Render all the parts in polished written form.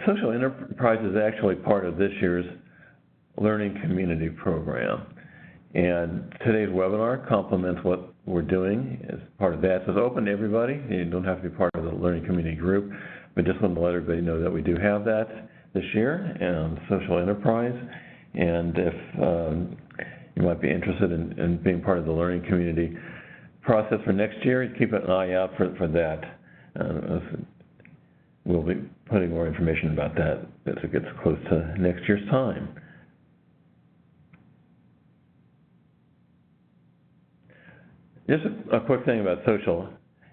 Social enterprise is actually part of this year's Learning Community Program. And today's webinar complements what we're doing as part of that. So it's open to everybody. You don't have to be part of the Learning Community group, but just wanted to let everybody know that we do have that this year, and social enterprise. And if you might be interested in being part of the Learning Community process for next year, keep an eye out for that. We'll be putting more information about that as it gets close to next year's time. Just a quick thing about social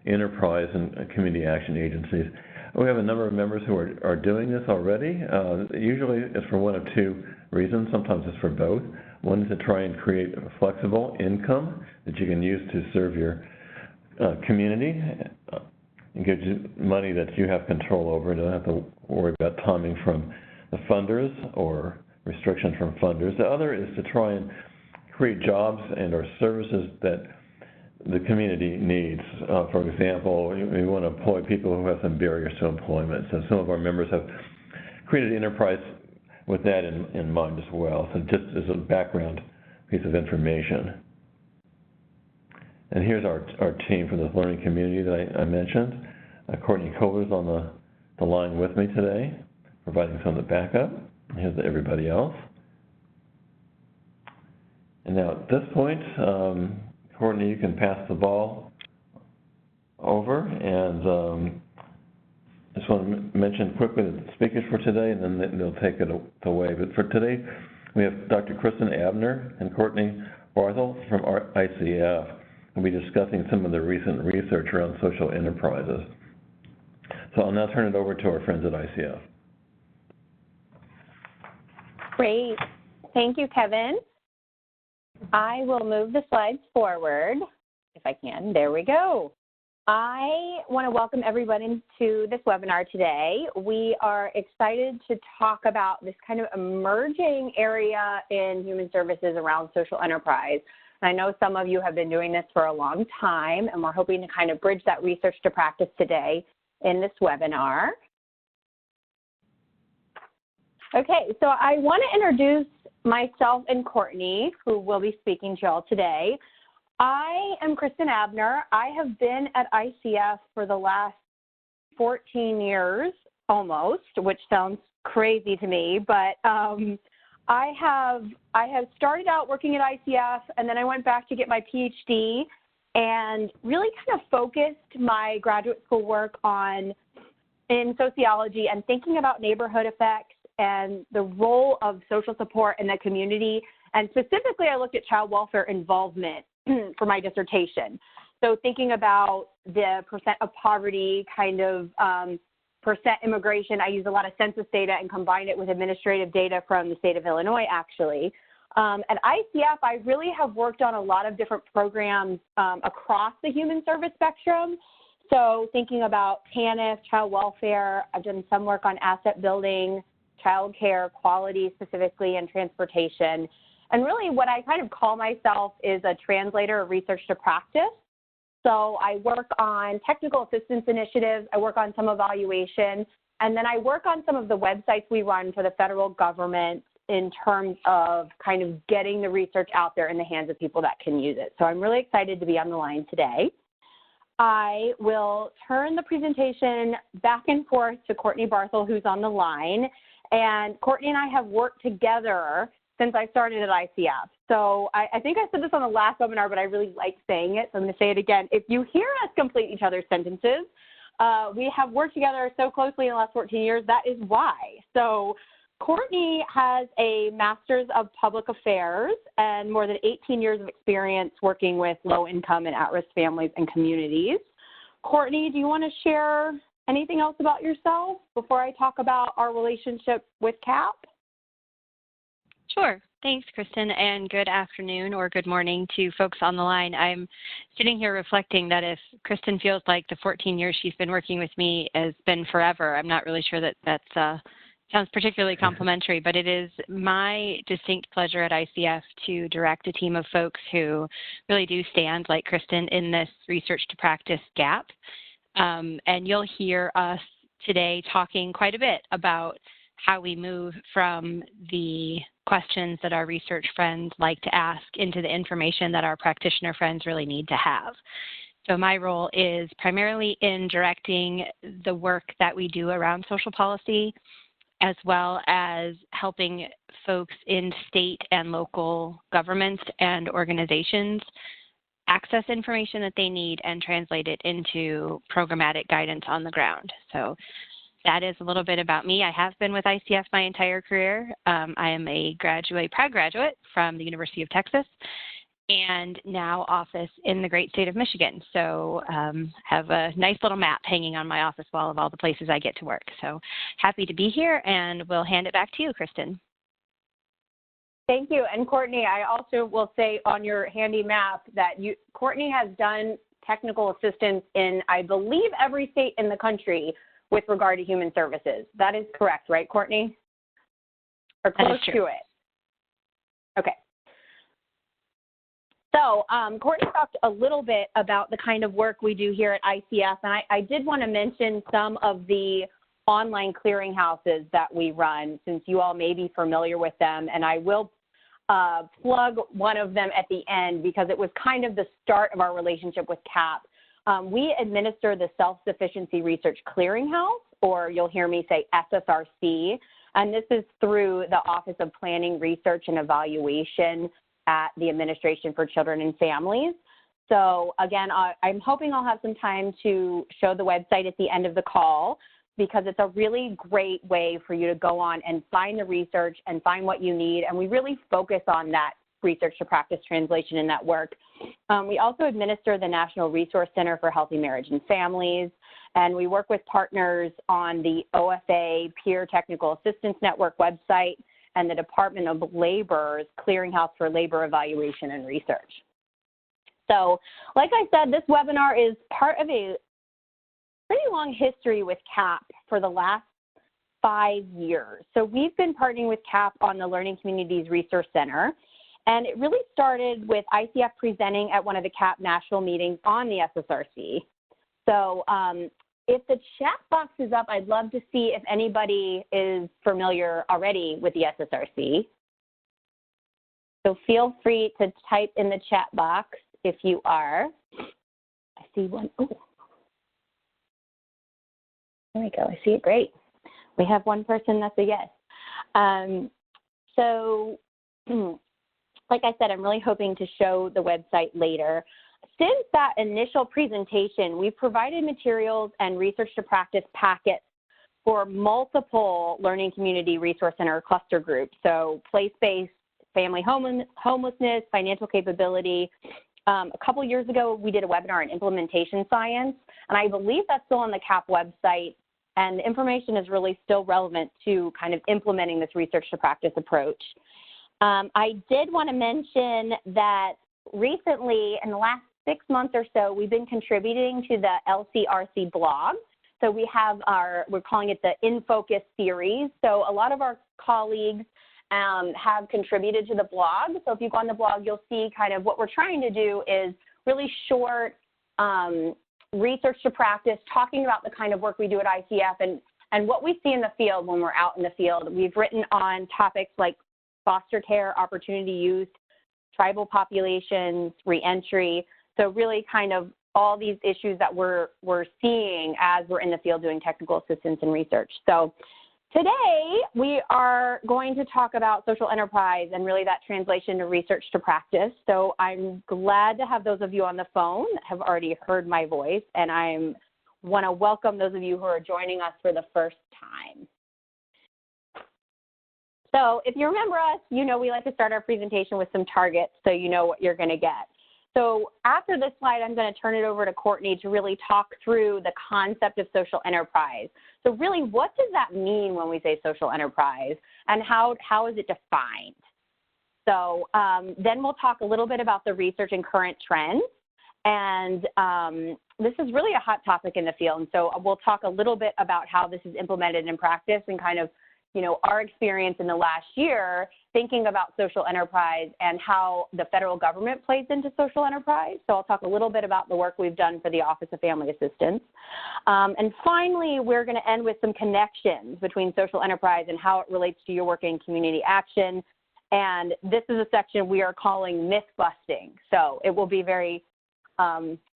enterprise and community action agencies. We have a number of members who are doing this already. Usually it's for one of two reasons. Sometimes it's for both. One is to try and create a flexible income that you can use to serve your community and give you money that you have control over. You don't have to worry about timing from the funders or restrictions from funders. The other is to try and create jobs and or services that the community needs. For example, we want to employ people who have some barriers to employment. So some of our members have created enterprise with that in mind as well. So just as a background piece of information. And here's our team for the learning community that I mentioned. Courtney Kohler's on the line with me today, providing some of the backup. Here's everybody else. And now at this point, Courtney, you can pass the ball over, and I just want to mention quickly the speakers for today, and then they'll take it away. But for today, we have Dr. Kristen Abner and Courtney Barthel from ICF. We'll be discussing some of the recent research around social enterprises. So I'll now turn it over to our friends at ICF. Great. Thank you, Kevin. I will move the slides forward, if I can. There we go. I want to welcome everybody to this webinar today. We are excited to talk about this kind of emerging area in human services around social enterprise. And I know some of you have been doing this for a long time, and we're hoping to kind of bridge that research to practice today in this webinar. Okay, so I want to introduce myself and Courtney, who will be speaking to you all today. I am Kristen Abner. I have been at ICF for the last 14 years, almost, which sounds crazy to me, but I have started out working at ICF, and then I went back to get my PhD and really kind of focused my graduate school work in sociology and thinking about neighborhood effects and the role of social support in the community. And specifically, I looked at child welfare involvement for my dissertation. So thinking about the percent of poverty, kind of percent immigration, I used a lot of census data and combined it with administrative data from the state of Illinois, actually. At ICF, I really have worked on a lot of different programs across the human service spectrum. So thinking about TANF, child welfare, I've done some work on asset building, child care, quality specifically, and transportation. And really what I kind of call myself is a translator of research to practice. So I work on technical assistance initiatives, I work on some evaluation, and then I work on some of the websites we run for the federal government in terms of kind of getting the research out there in the hands of people that can use it. So I'm really excited to be on the line today. I will turn the presentation back and forth to Courtney Barthel, who's on the line. And Courtney and I have worked together since I started at ICF. So I think I said this on the last webinar, but I really like saying it, so I'm going to say it again. If you hear us complete each other's sentences, we have worked together so closely in the last 14 years, that is why. So Courtney has a Master's of Public Affairs and more than 18 years of experience working with low-income and at-risk families and communities. Courtney, do you want to share anything else about yourself before I talk about our relationship with CAP? Sure. Thanks, Kristen, and good afternoon or good morning to folks on the line. I'm sitting here reflecting that if Kristen feels like the 14 years she's been working with me has been forever, I'm not really sure that sounds particularly complimentary, but it is my distinct pleasure at ICF to direct a team of folks who really do stand, like Kristen, in this research to practice gap. And you'll hear us today talking quite a bit about how we move from the questions that our research friends like to ask into the information that our practitioner friends really need to have. So my role is primarily in directing the work that we do around social policy, as well as helping folks in state and local governments and organizations access information that they need and translate it into programmatic guidance on the ground. So that is a little bit about me. I have been with ICF my entire career. I am a proud graduate from the University of Texas, and now office in the great state of Michigan. So have a nice little map hanging on my office wall of all the places I get to work. So happy to be here, and we'll hand it back to you, Kristen. Thank you. And Courtney, I also will say on your handy map that Courtney has done technical assistance in, I believe, every state in the country with regard to human services. That is correct, right, Courtney? Or close to it? Okay. So Courtney talked a little bit about the kind of work we do here at ICF, and I did want to mention some of the online clearinghouses that we run, since you all may be familiar with them, and I will plug one of them at the end because it was kind of the start of our relationship with CAP. We administer the Self-Sufficiency Research Clearinghouse, or you'll hear me say SSRC, and this is through the Office of Planning, Research, and Evaluation at the Administration for Children and Families. So again, I'm hoping I'll have some time to show the website at the end of the call, because it's a really great way for you to go on and find the research and find what you need, and we really focus on that research to practice translation in that work. We also administer the National Resource Center for Healthy Marriage and Families, and we work with partners on the OFA Peer Technical Assistance Network website and the Department of Labor's Clearinghouse for Labor Evaluation and Research. So, like I said, this webinar is part of a pretty long history with CAP for the last 5 years. So we've been partnering with CAP on the Learning Communities Resource Center, and it really started with ICF presenting at one of the CAP national meetings on the SSRC. So if the chat box is up, I'd love to see if anybody is familiar already with the SSRC. So feel free to type in the chat box if you are. I see one. Oh, there we go. I see it. Great. We have one person that's a yes. So like I said, I'm really hoping to show the website later. Since that initial presentation, we've provided materials and research to practice packets for multiple Learning Community Resource Center cluster groups. So place-based, family homelessness, financial capability. A couple years ago, we did a webinar on implementation science, and I believe that's still on the CAP website, and the information is really still relevant to kind of implementing this research to practice approach. I did want to mention that recently, in the last 6 months or so, we've been contributing to the LCRC blog. So we have we're calling it the In Focus series. So a lot of our colleagues have contributed to the blog. So if you go on the blog, you'll see kind of what we're trying to do is really short research to practice, talking about the kind of work we do at ICF and what we see in the field when we're out in the field. We've written on topics like foster care, opportunity youth, tribal populations, reentry. So really kind of all these issues that we're seeing as we're in the field doing technical assistance and research. So today we are going to talk about social enterprise and really that translation to research to practice. So I'm glad to have those of you on the phone that have already heard my voice, and I want to welcome those of you who are joining us for the first time. So if you remember us, you know we like to start our presentation with some targets so you know what you're going to get. So after this slide, I'm going to turn it over to Courtney to really talk through the concept of social enterprise. So really, what does that mean when we say social enterprise, and how is it defined? So then we'll talk a little bit about the research and current trends. And this is really a hot topic in the field. And so we'll talk a little bit about how this is implemented in practice and kind of our experience in the last year thinking about social enterprise and how the federal government plays into social enterprise. So I'll talk a little bit about the work we've done for the Office of Family Assistance. And finally, we're going to end with some connections between social enterprise and how it relates to your work in community action. And this is a section we are calling Mythbusting. So it will be very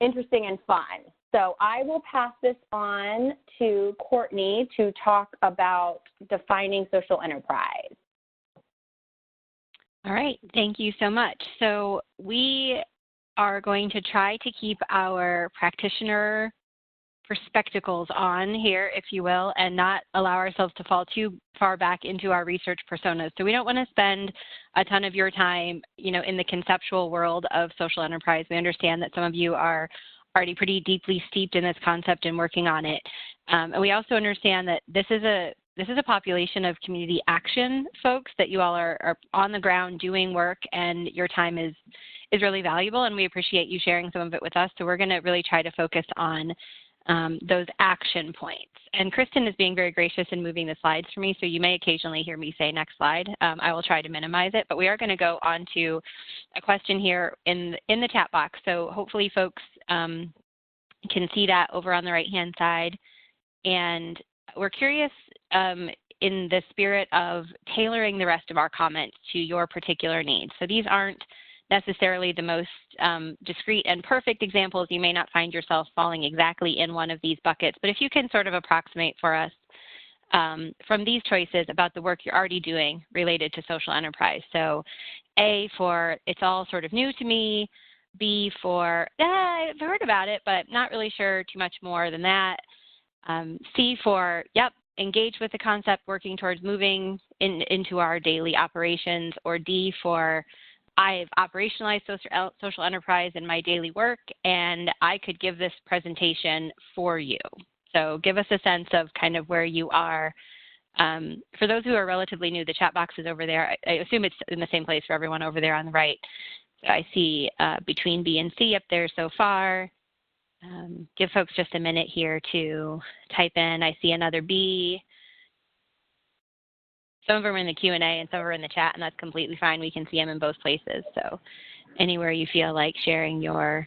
interesting and fun. So I will pass this on to Courtney to talk about defining social enterprise. All right, thank you so much. So we are going to try to keep our practitioner perspectives on here, if you will, and not allow ourselves to fall too far back into our research personas. So we don't want to spend a ton of your time, in the conceptual world of social enterprise. We understand that some of you are already pretty deeply steeped in this concept and working on it. And we also understand that this is a population of community action folks, that you all are on the ground doing work, and your time is really valuable, and we appreciate you sharing some of it with us. So we're going to really try to focus on those action points. And Kristen is being very gracious in moving the slides for me, so you may occasionally hear me say next slide. I will try to minimize it, but we are going to go on to a question here in the chat box. So hopefully folks can see that over on the right-hand side. And we're curious, in the spirit of tailoring the rest of our comments to your particular needs. So these aren't necessarily the most discrete and perfect examples. You may not find yourself falling exactly in one of these buckets, but if you can sort of approximate for us from these choices about the work you're already doing related to social enterprise. So A for it's all sort of new to me, B for I've heard about it, but not really sure too much more than that. C for, yep, engage with the concept, working towards moving into our daily operations, or D for, I've operationalized social enterprise in my daily work, and I could give this presentation for you. So give us a sense of kind of where you are. For those who are relatively new, the chat box is over there. I assume it's in the same place for everyone over there on the right. So I see between B and C up there so far. Give folks just a minute here to type in. I see another B. Some of them are in the Q&A and some are in the chat, and that's completely fine. We can see them in both places. So anywhere you feel like sharing your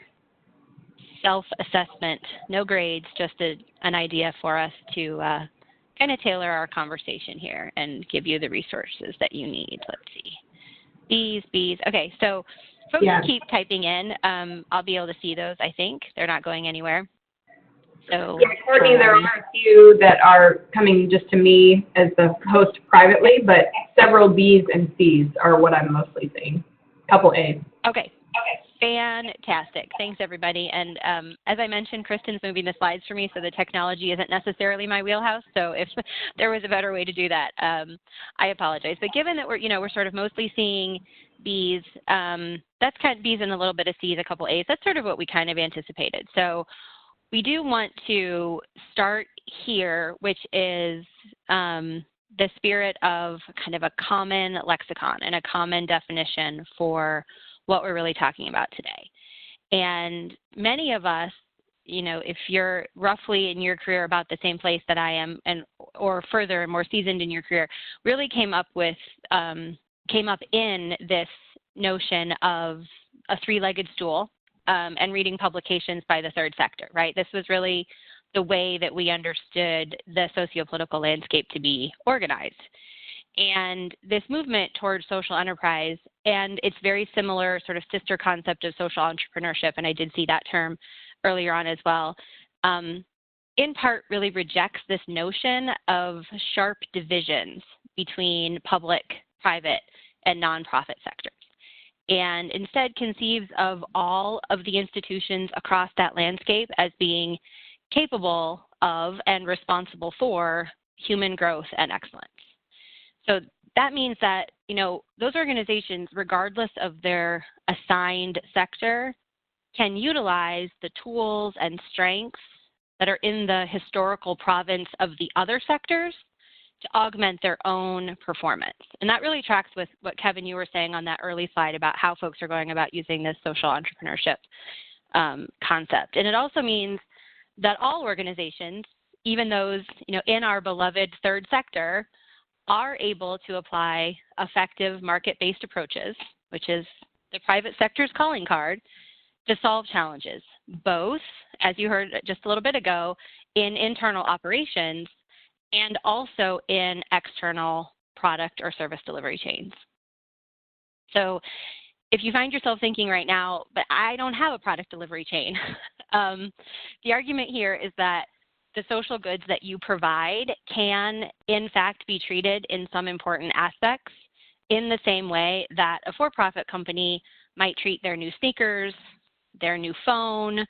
self-assessment, no grades, just an idea for us to kind of tailor our conversation here and give you the resources that you need. Let's see. B's. Okay, so folks keep typing in. I'll be able to see those, I think. They're not going anywhere. So, yeah, Courtney, there are a few that are coming just to me as the host privately, but several B's and C's are what I'm mostly seeing. Couple A's. Okay. Fantastic. Thanks, everybody. And as I mentioned, Kristen's moving the slides for me, so the technology isn't necessarily my wheelhouse. So if there was a better way to do that, I apologize. But given that we're sort of mostly seeing B's, that's kind of B's and a little bit of C's, a couple A's. That's sort of what we kind of anticipated. So we do want to start here, which is the spirit of kind of a common lexicon and a common definition for what we're really talking about today. And many of us, if you're roughly in your career about the same place that I am, or further and more seasoned in your career, really came up in this notion of a three-legged stool and reading publications by the third sector, right? This was really the way that we understood the sociopolitical landscape to be organized. And this movement towards social enterprise and its very similar sort of sister concept of social entrepreneurship, and I did see that term earlier on as well, in part really rejects this notion of sharp divisions between public, private, and nonprofit sectors, and instead conceives of all of the institutions across that landscape as being capable of and responsible for human growth and excellence. So that means that, those organizations, regardless of their assigned sector, can utilize the tools and strengths that are in the historical province of the other sectors to augment their own performance. And that really tracks with what, Kevin, you were saying on that early slide about how folks are going about using this social entrepreneurship concept. And it also means that all organizations, even those, in our beloved third sector, are able to apply effective market-based approaches, which is the private sector's calling card, to solve challenges, both, as you heard just a little bit ago, in internal operations and also in external product or service delivery chains. So if you find yourself thinking right now, but I don't have a product delivery chain, the argument here is that the social goods that you provide can, in fact, be treated in some important aspects in the same way that a for-profit company might treat their new sneakers, their new phone,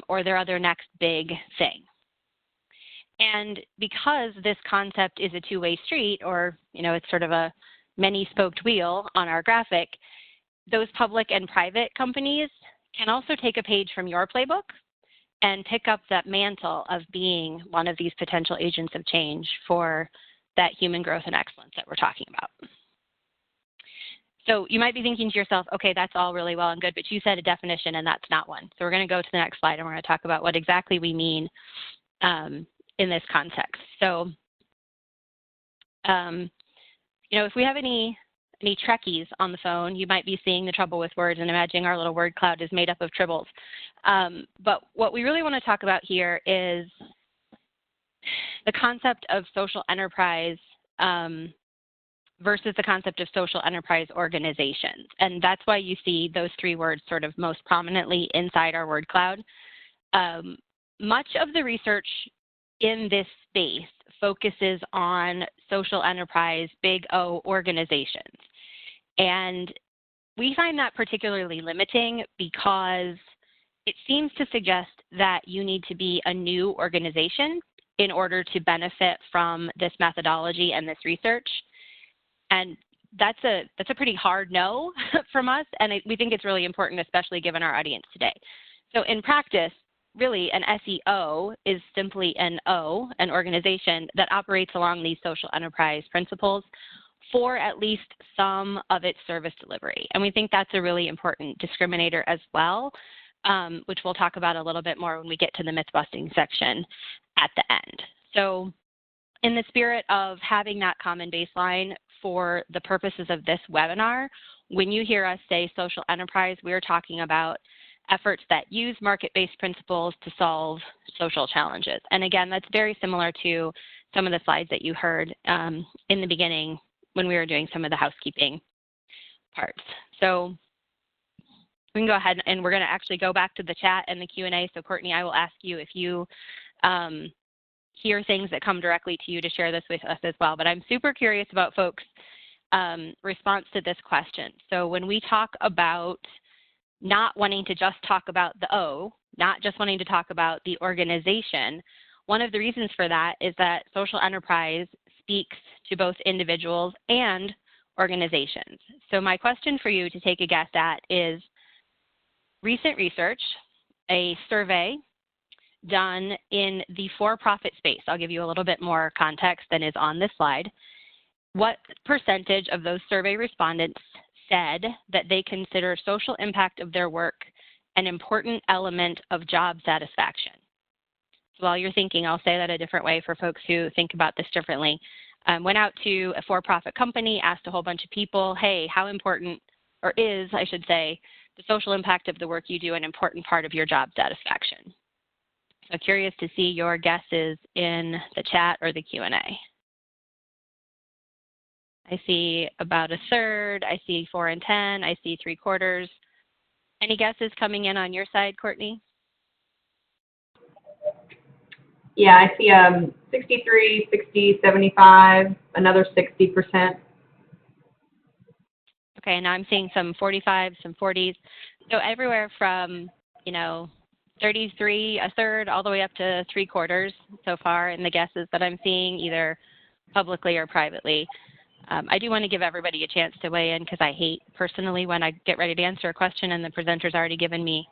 or their other next big thing. And because this concept is a two-way street, or it's sort of a many-spoked wheel on our graphic, those public and private companies can also take a page from your playbook and pick up that mantle of being one of these potential agents of change for that human growth and excellence that we're talking about. So you might be thinking to yourself, okay, that's all really well and good, but you said a definition and that's not one. So we're going to go to the next slide and we're going to talk about what exactly we mean in this context. So, if we have any Trekkies on the phone, you might be seeing the trouble with words and imagining our little word cloud is made up of tribbles. But what we really want to talk about here is the concept of social enterprise versus the concept of social enterprise organizations. And that's why you see those three words sort of most prominently inside our word cloud. Much of the research in this space focuses on social enterprise, big O organizations. And we find that particularly limiting because it seems to suggest that you need to be a new organization in order to benefit from this methodology and this research. And that's a pretty hard no from us, and we think it's really important, especially given our audience today. So in practice, really an SEO is simply an organization that operates along these social enterprise principles for at least some of its service delivery. And we think that's a really important discriminator as well, which we'll talk about a little bit more when we get to the myth-busting section at the end. So in the spirit of having that common baseline for the purposes of this webinar, when you hear us say social enterprise, we're talking about efforts that use market-based principles to solve social challenges. And again, that's very similar to some of the slides that you heard in the beginning when we were doing some of the housekeeping parts. So we can go ahead and we're going to actually go back to the chat and the Q&A. So Courtney, I will ask you if you hear things that come directly to you to share this with us as well. But I'm super curious about folks' response to this question. So when we talk about not wanting to just talk about the O, not just wanting to talk about the organization, one of the reasons for that is that social enterprise speaks to both individuals and organizations. So my question for you to take a guess at is recent research, a survey done in the for-profit space. I'll give you a little bit more context than is on this slide. What percentage of those survey respondents said that they consider social impact of their work an important element of job satisfaction? So while you're thinking, I'll say that a different way for folks who think about this differently. Went out to a for-profit company, asked a whole bunch of people, hey, how important, or is, I should say, the social impact of the work you do an important part of your job satisfaction? So curious to see your guesses in the chat or the Q&A. I see about a third, I see 4 and 10, I see 3/4. Any guesses coming in on your side, Courtney? Yeah, I see 63, 60, 75, another 60%. Okay, now I'm seeing some 45, some 40s. So everywhere from, 33, a third, all the way up to 3/4 so far in the guesses that I'm seeing, either publicly or privately. I do want to give everybody a chance to weigh in because I hate personally when I get ready to answer a question and the presenter's already given me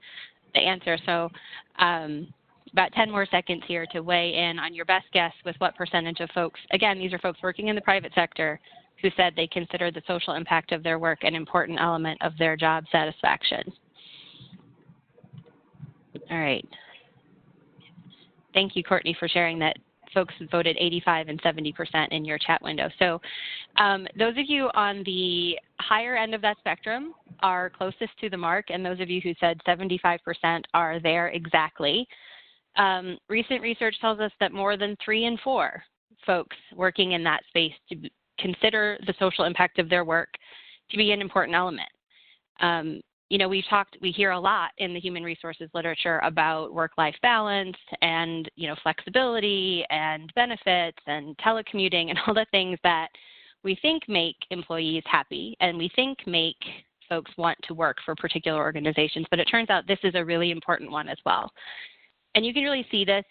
the answer. So about 10 more seconds here to weigh in on your best guess with what percentage of folks, again, these are folks working in the private sector who said they consider the social impact of their work an important element of their job satisfaction. All right. Thank you, Courtney, for sharing that folks voted 85 and 70% in your chat window. So those of you on the higher end of that spectrum are closest to the mark, and those of you who said 75% are there exactly. Recent research tells us that more than 3 in 4 folks working in that space to consider the social impact of their work to be an important element. You know, we hear a lot in the human resources literature about work-life balance and, you know, flexibility and benefits and telecommuting and all the things that we think make employees happy and we think make folks want to work for particular organizations, but it turns out this is a really important one as well. And you can really see this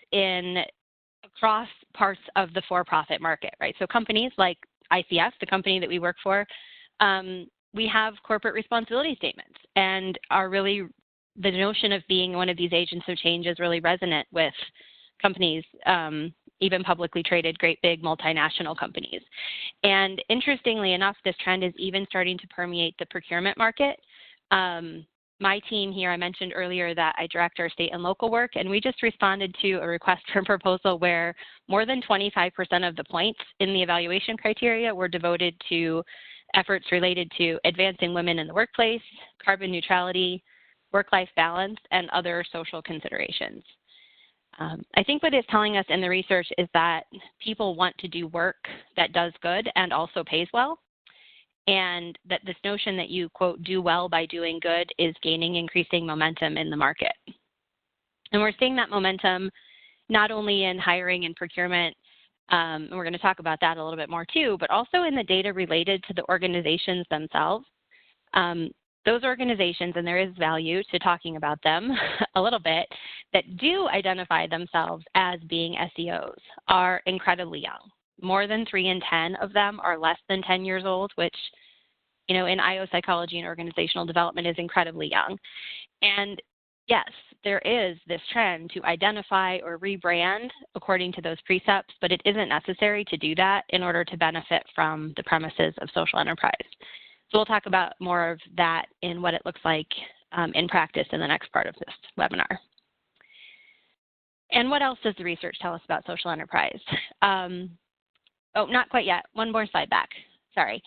across parts of the for-profit market, right? So companies like ICF, the company that we work for, we have corporate responsibility statements and are really, the notion of being one of these agents of change is really resonant with companies, even publicly traded, great big multinational companies. And interestingly enough, this trend is even starting to permeate the procurement market. My team here, I mentioned earlier that I direct our state and local work, and we just responded to a request for proposal where more than 25% of the points in the evaluation criteria were devoted to efforts related to advancing women in the workplace, carbon neutrality, work-life balance, and other social considerations. I think what it's telling us in the research is that people want to do work that does good and also pays well, and that this notion that you, quote, do well by doing good is gaining increasing momentum in the market. And we're seeing that momentum not only in hiring and procurement, and we're going to talk about that a little bit more too, but also in the data related to the organizations themselves. Those organizations, and there is value to talking about them a little bit, that do identify themselves as being SEOs are incredibly young. More than 3 in 10 of them are less than 10 years old, which, you know, in IO psychology and organizational development is incredibly young. And yes, there is this trend to identify or rebrand according to those precepts, but it isn't necessary to do that in order to benefit from the premises of social enterprise. So we'll talk about more of that in what it looks like in practice in the next part of this webinar. And what else does the research tell us about social enterprise? Oh, not quite yet. One more slide back. Sorry.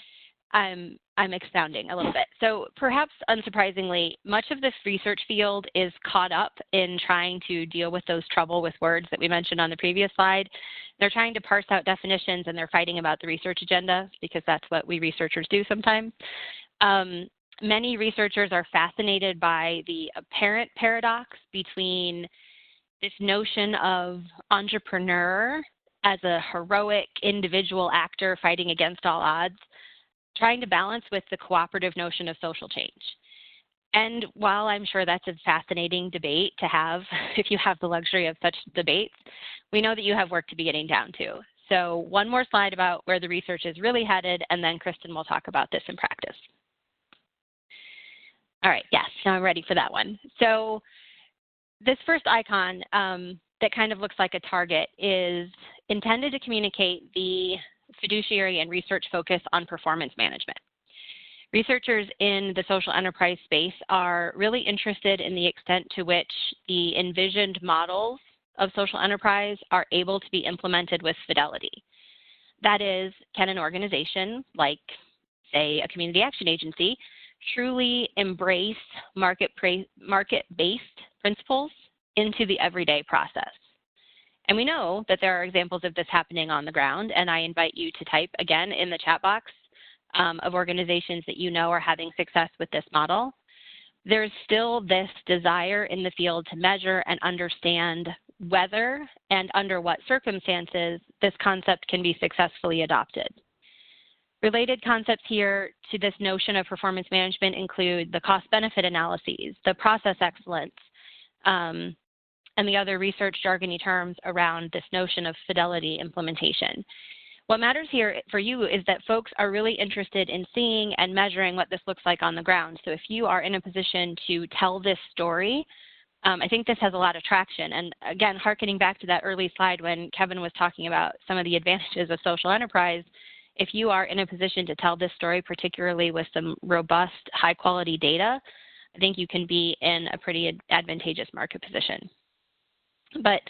I'm expounding a little bit. So perhaps unsurprisingly, much of this research field is caught up in trying to deal with those trouble with words that we mentioned on the previous slide. They're trying to parse out definitions and they're fighting about the research agenda because that's what we researchers do sometimes. Many researchers are fascinated by the apparent paradox between this notion of entrepreneur as a heroic individual actor fighting against all odds, trying to balance with the cooperative notion of social change. And while I'm sure that's a fascinating debate to have, if you have the luxury of such debates, we know that you have work to be getting down to. So one more slide about where the research is really headed, and then Kristen will talk about this in practice. All right, yes, now I'm ready for that one. So this first icon that kind of looks like a target is intended to communicate the fiduciary and research focus on performance management. Researchers in the social enterprise space are really interested in the extent to which the envisioned models of social enterprise are able to be implemented with fidelity. That is, can an organization like, say, a community action agency truly embrace market-based principles into the everyday process? And we know that there are examples of this happening on the ground, and I invite you to type again in the chat box of organizations that you know are having success with this model. There's still this desire in the field to measure and understand whether and under what circumstances this concept can be successfully adopted. Related concepts here to this notion of performance management include the cost-benefit analyses, the process excellence, and the other research jargony terms around this notion of fidelity implementation. What matters here for you is that folks are really interested in seeing and measuring what this looks like on the ground. So if you are in a position to tell this story, I think this has a lot of traction. And again, hearkening back to that early slide when Kevin was talking about some of the advantages of social enterprise, if you are in a position to tell this story, particularly with some robust, high-quality data, I think you can be in a pretty advantageous market position. But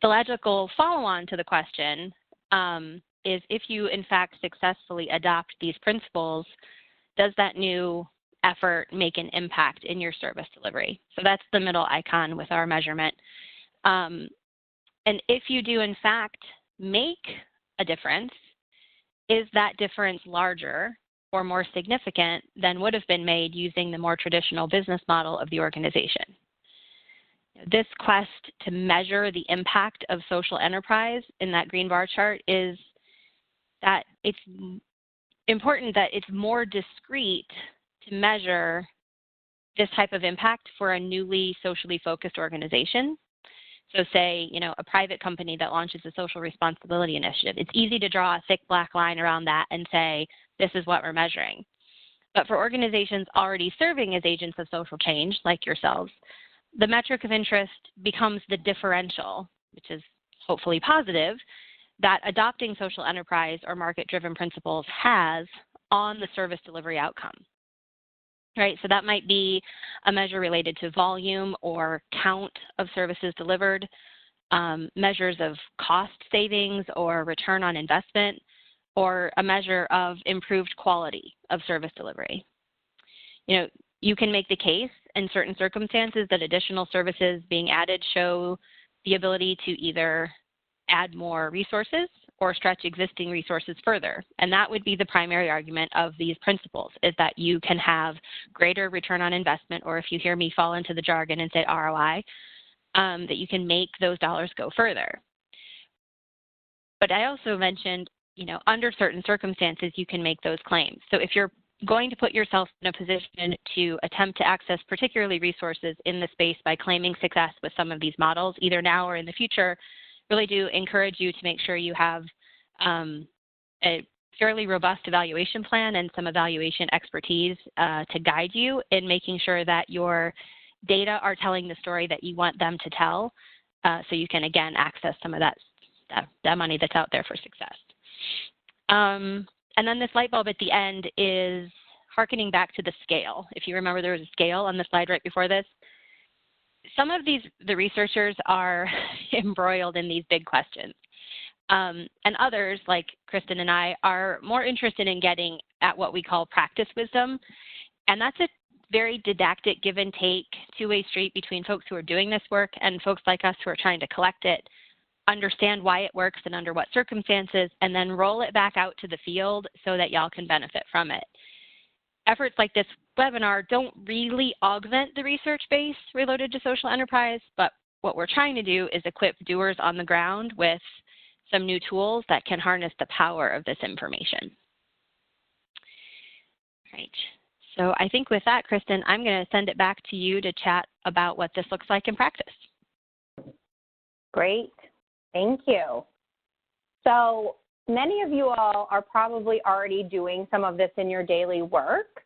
the logical follow-on to the question is, if you in fact successfully adopt these principles, does that new effort make an impact in your service delivery? So that's the middle icon with our measurement. And if you do in fact make a difference, is that difference larger or more significant than would have been made using the more traditional business model of the organization? This quest to measure the impact of social enterprise in that green bar chart is that it's important that it's more discrete to measure this type of impact for a newly socially focused organization. So say, a private company that launches a social responsibility initiative, it's easy to draw a thick black line around that and say, this is what we're measuring. But for organizations already serving as agents of social change, like yourselves, the metric of interest becomes the differential, which is hopefully positive, that adopting social enterprise or market-driven principles has on the service delivery outcome. Right, so that might be a measure related to volume or count of services delivered, measures of cost savings or return on investment, or a measure of improved quality of service delivery. You can make the case in certain circumstances that additional services being added show the ability to either add more resources or stretch existing resources further. And that would be the primary argument of these principles, is that you can have greater return on investment, or if you hear me fall into the jargon and say ROI, that you can make those dollars go further. But I also mentioned, under certain circumstances, you can make those claims. So if you're going to put yourself in a position to attempt to access particularly resources in the space by claiming success with some of these models, either now or in the future, really do encourage you to make sure you have a fairly robust evaluation plan and some evaluation expertise to guide you in making sure that your data are telling the story that you want them to tell, so you can, again, access some of that money that's out there for success. And then this light bulb at the end is hearkening back to the scale. If you remember, there was a scale on the slide right before this. Some of the researchers are embroiled in these big questions. And others, like Kristen and I, are more interested in getting at what we call practice wisdom. And that's a very didactic give and take, two-way street between folks who are doing this work and folks like us who are trying to collect it, understand why it works and under what circumstances, and then roll it back out to the field so that y'all can benefit from it. Efforts like this webinar don't really augment the research base related to social enterprise, but what we're trying to do is equip doers on the ground with some new tools that can harness the power of this information. Right. So I think with that, Kristen, I'm going to send it back to you to chat about what this looks like in practice. Great. Thank you. So many of you all are probably already doing some of this in your daily work,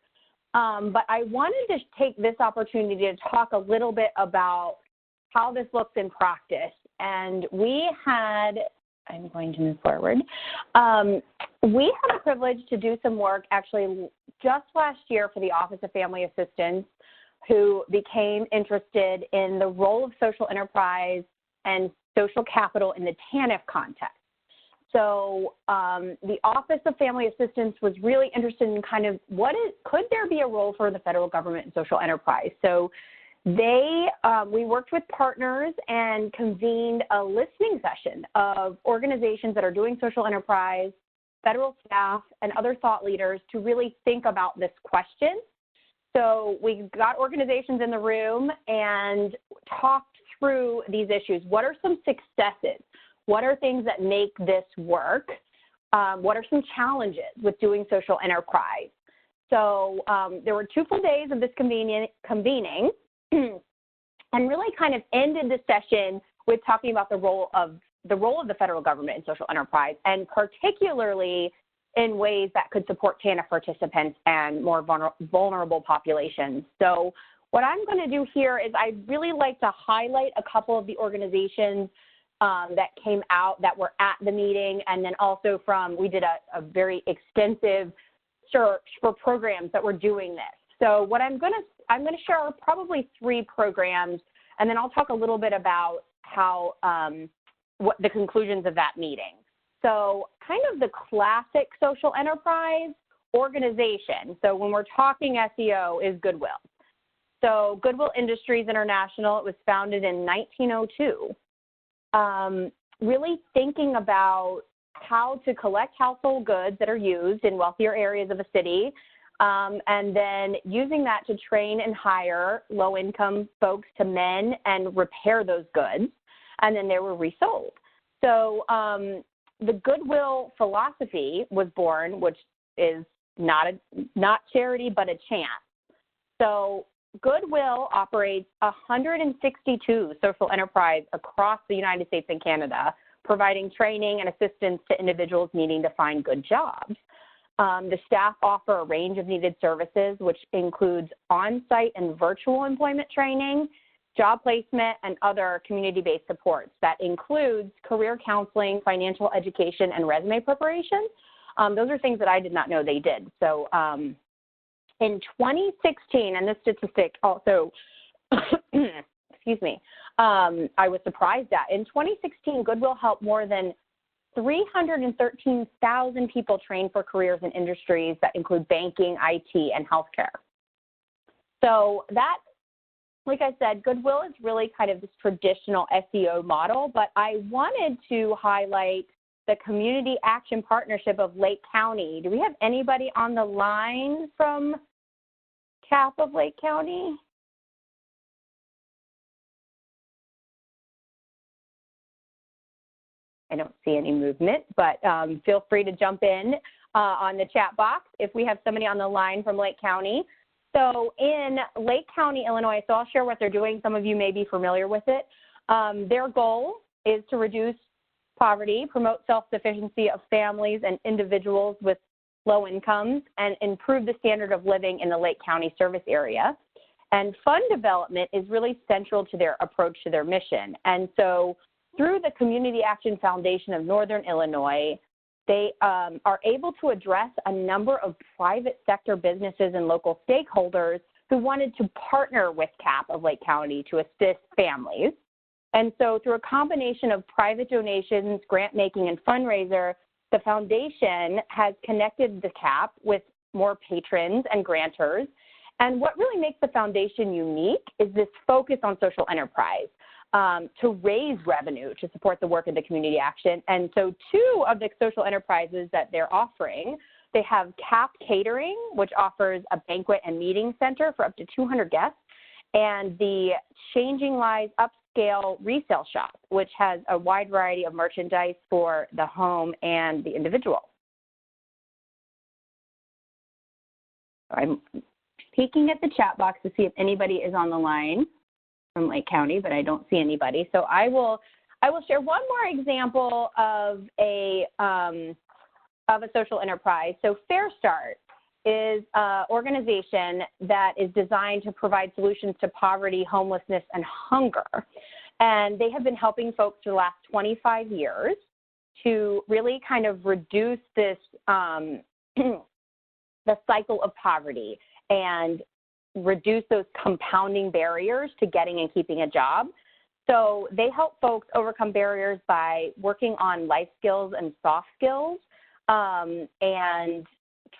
but I wanted to take this opportunity to talk a little bit about how this looks in practice. And we had, I'm going to move forward. We had the privilege to do some work actually just last year for the Office of Family Assistance, who became interested in the role of social enterprise and social capital in the TANF context. So the Office of Family Assistance was really interested in kind of could there be a role for the federal government in social enterprise? So we worked with partners and convened a listening session of organizations that are doing social enterprise, federal staff, and other thought leaders to really think about this question. So we got organizations in the room and talked through these issues. What are some successes? What are things that make this work? What are some challenges with doing social enterprise? So there were 2 full days of this convening and really kind of ended the session with talking about the role of the federal government in social enterprise, and particularly in ways that could support TANF participants and more vulnerable populations. So what I'm going to do here is I'd really like to highlight a couple of the organizations that came out that were at the meeting, and then also we did a very extensive search for programs that were doing this. So what I'm going to share are probably 3 programs, and then I'll talk a little bit about what the conclusions of that meeting. So kind of the classic social enterprise organization. So when we're talking SEO is Goodwill. So Goodwill Industries International, it was founded in 1902, really thinking about how to collect household goods that are used in wealthier areas of a city, and then using that to train and hire low-income folks to mend and repair those goods, and then they were resold. So the Goodwill philosophy was born, which is not charity, but a chance. So Goodwill operates 162 social enterprise across the United States and Canada, providing training and assistance to individuals needing to find good jobs. The staff offer a range of needed services, which includes on-site and virtual employment training, job placement, and other community-based supports. That includes career counseling, financial education, and resume preparation. Those are things that I did not know they did. So in 2016, and this statistic also, excuse me, I was surprised at. In 2016, Goodwill helped more than 313,000 people train for careers in industries that include banking, IT, and healthcare. So that, like I said, Goodwill is really kind of this traditional SEO model, but I wanted to highlight the Community Action Partnership of Lake County. Do we have anybody on the line from CAP of Lake County? I don't see any movement, but feel free to jump in on the chat box if we have somebody on the line from Lake County. So in Lake County, Illinois, so I'll share what they're doing. Some of you may be familiar with it. Their goal is to reduce poverty, promote self-sufficiency of families and individuals with low incomes, and improve the standard of living in the Lake County service area. And fund development is really central to their approach to their mission. And so through the Community Action Foundation of Northern Illinois, they are able to address a number of private sector businesses and local stakeholders who wanted to partner with CAP of Lake County to assist families. And so through a combination of private donations, grant making, and fundraiser, the foundation has connected the CAP with more patrons and grantors. And what really makes the foundation unique is this focus on social enterprise to raise revenue to support the work of the community action. And so two of the social enterprises that they're offering, they have CAP Catering, which offers a banquet and meeting center for up to 200 guests, and the Changing Lives Upscale Resale Shop, which has a wide variety of merchandise for the home and the individual. I'm peeking at the chat box to see if anybody is on the line from Lake County, but I don't see anybody. So I will share one more example of a social enterprise. So Fair Start is an organization that is designed to provide solutions to poverty, homelessness, and hunger. And they have been helping folks for the last 25 years to really kind of reduce this, the cycle of poverty and reduce those compounding barriers to getting and keeping a job. So they help folks overcome barriers by working on life skills and soft skills and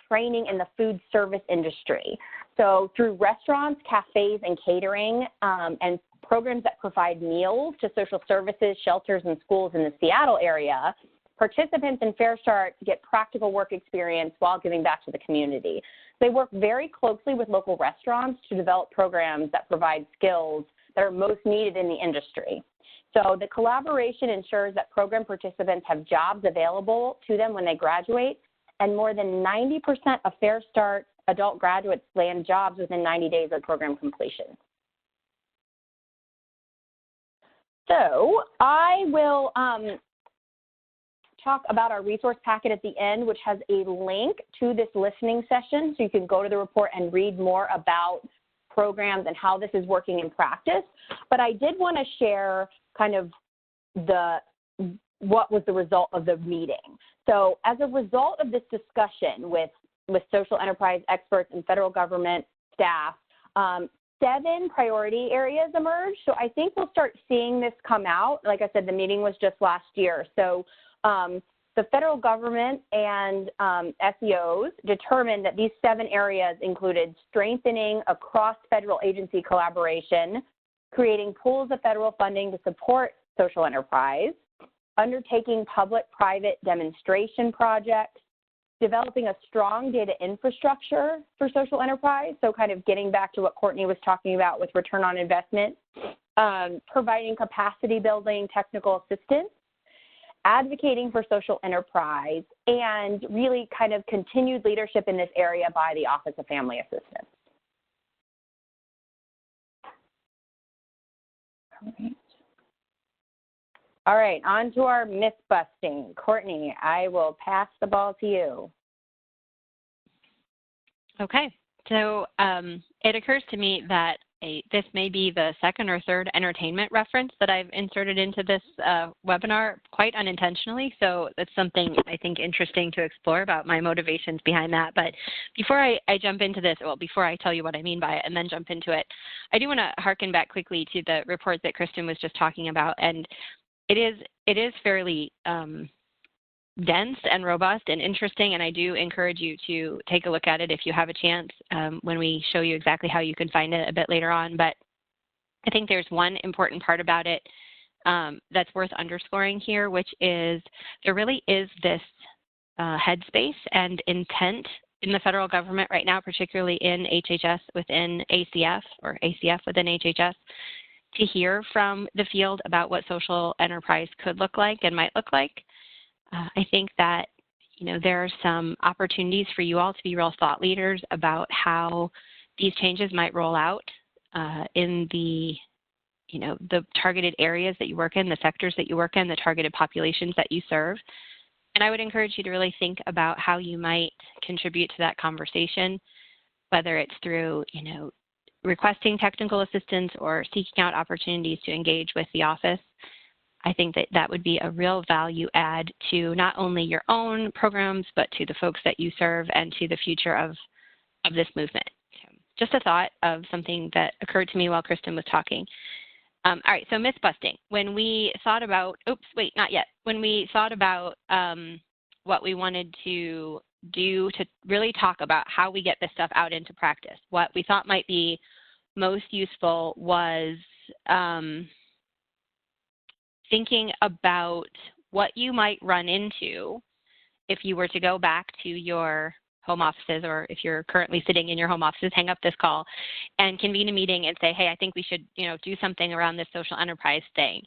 training in the food service industry. So through restaurants, cafes, and catering, and programs that provide meals to social services, shelters, and schools in the Seattle area, participants in Fair Start get practical work experience while giving back to the community. They work very closely with local restaurants to develop programs that provide skills that are most needed in the industry. So the collaboration ensures that program participants have jobs available to them when they graduate, and more than 90% of Fair Start adult graduates land jobs within 90 days of program completion. So I will talk about our resource packet at the end, which has a link to this listening session, so you can go to the report and read more about programs and how this is working in practice. But I did want to share kind of what was the result of the meeting. So as a result of this discussion with social enterprise experts and federal government staff, 7 priority areas emerged. So I think we'll start seeing this come out. Like I said, the meeting was just last year. So the federal government and SEOs determined that these 7 areas included strengthening across federal agency collaboration, creating pools of federal funding to support social enterprise, undertaking public-private demonstration projects, developing a strong data infrastructure for social enterprise, so kind of getting back to what Courtney was talking about with return on investment, providing capacity building technical assistance, advocating for social enterprise, and really kind of continued leadership in this area by the Office of Family Assistance. All right, on to our myth busting. Courtney, I will pass the ball to you. Okay, so it occurs to me that this may be the 2nd or 3rd entertainment reference that I've inserted into this webinar quite unintentionally. So that's something I think interesting to explore about my motivations behind that. But before I jump into this, well, before I tell you what I mean by it and then jump into it, I do want to harken back quickly to the report that Kristen was just talking about. And it is fairly dense and robust and interesting, and I do encourage you to take a look at it if you have a chance when we show you exactly how you can find it a bit later on. But I think there's one important part about it that's worth underscoring here, which is there really is this headspace and intent in the federal government right now, particularly in HHS within ACF or ACF within HHS, to hear from the field about what social enterprise could look like and might look like. I think that, there are some opportunities for you all to be real thought leaders about how these changes might roll out in the targeted areas that you work in, the sectors that you work in, the targeted populations that you serve. And I would encourage you to really think about how you might contribute to that conversation, whether it's through, requesting technical assistance or seeking out opportunities to engage with the office. I think that that would be a real value add to not only your own programs, but to the folks that you serve and to the future of this movement. So just a thought of something that occurred to me while Kristen was talking. All right, so myth busting. When we thought about, when we thought about what we wanted to do to really talk about how we get this stuff out into practice, what we thought might be most useful was thinking about what you might run into if you were to go back to your home offices, or if you're currently sitting in your home offices, hang up this call and convene a meeting and say, hey, I think we should, do something around this social enterprise thing.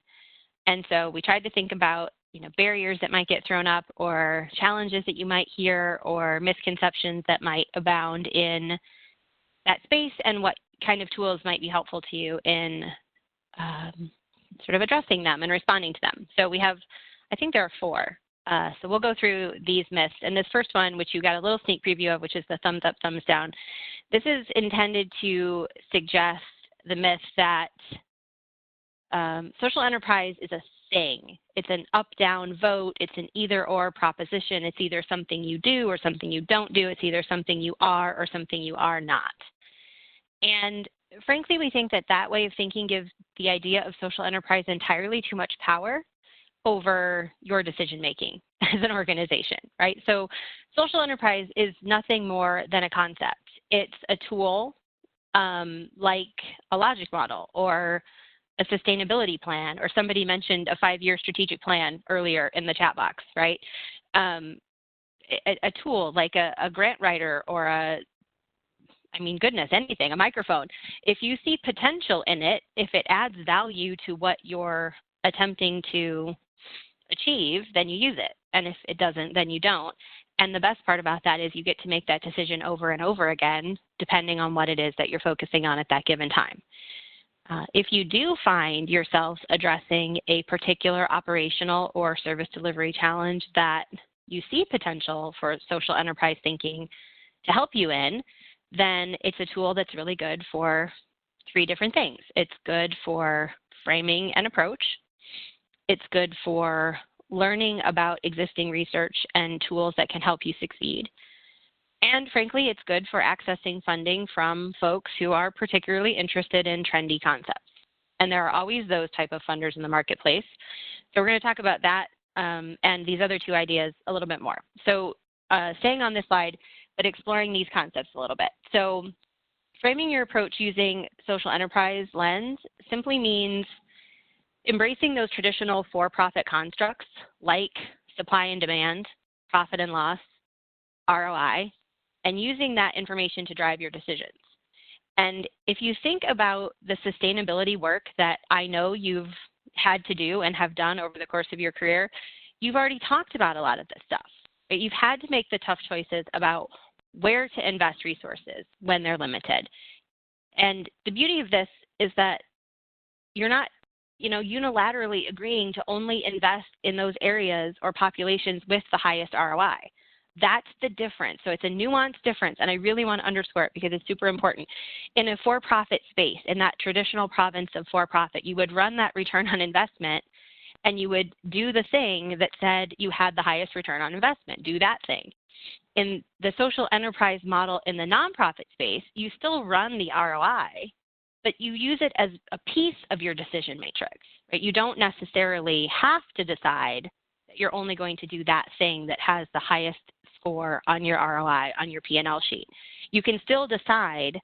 And so we tried to think about, barriers that might get thrown up, or challenges that you might hear, or misconceptions that might abound in that space, and what kind of tools might be helpful to you in sort of addressing them and responding to them. So we have, I think there are 4. So we'll go through these myths. And this first one, which you got a little sneak preview of, which is the thumbs up, thumbs down. This is intended to suggest the myth that social enterprise is a thing. It's an up-down vote. It's an either-or proposition. It's either something you do or something you don't do. It's either something you are or something you are not. And frankly, we think that that way of thinking gives the idea of social enterprise entirely too much power over your decision-making as an organization, right? So social enterprise is nothing more than a concept. It's a tool like a logic model or a sustainability plan, or somebody mentioned a 5-year strategic plan earlier in the chat box, right? A tool like a grant writer or anything, a microphone. If you see potential in it, if it adds value to what you're attempting to achieve, then you use it. And if it doesn't, then you don't. And the best part about that is you get to make that decision over and over again, depending on what it is that you're focusing on at that given time. If you do find yourselves addressing a particular operational or service delivery challenge that you see potential for social enterprise thinking to help you in, then it's a tool that's really good for 3 different things. It's good for framing an approach. It's good for learning about existing research and tools that can help you succeed. And frankly, it's good for accessing funding from folks who are particularly interested in trendy concepts. And there are always those type of funders in the marketplace. So we're going to talk about that and these other two ideas a little bit more. So staying on this slide, but exploring these concepts a little bit. So framing your approach using social enterprise lens simply means embracing those traditional for-profit constructs like supply and demand, profit and loss, ROI, and using that information to drive your decisions. And if you think about the sustainability work that I know you've had to do and have done over the course of your career, you've already talked about a lot of this stuff. Right? You've had to make the tough choices about where to invest resources when they're limited. And the beauty of this is that you're not, unilaterally agreeing to only invest in those areas or populations with the highest ROI. That's the difference. So it's a nuanced difference, and I really want to underscore it because it's super important. In a for-profit space, in that traditional province of for-profit, you would run that return on investment, and you would do the thing that said you had the highest return on investment. Do that thing. In the social enterprise model in the nonprofit space, you still run the ROI, but you use it as a piece of your decision matrix. Right? You don't necessarily have to decide that you're only going to do that thing that has the highest score on your ROI on your P&L sheet. You can still decide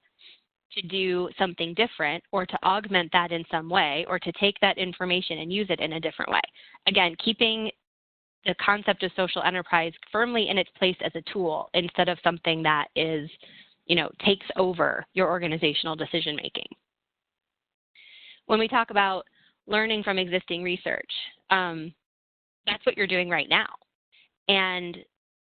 to do something different or to augment that in some way or to take that information and use it in a different way. Again, keeping the concept of social enterprise firmly in its place as a tool instead of something that is, takes over your organizational decision making. When we talk about learning from existing research, that's what you're doing right now. And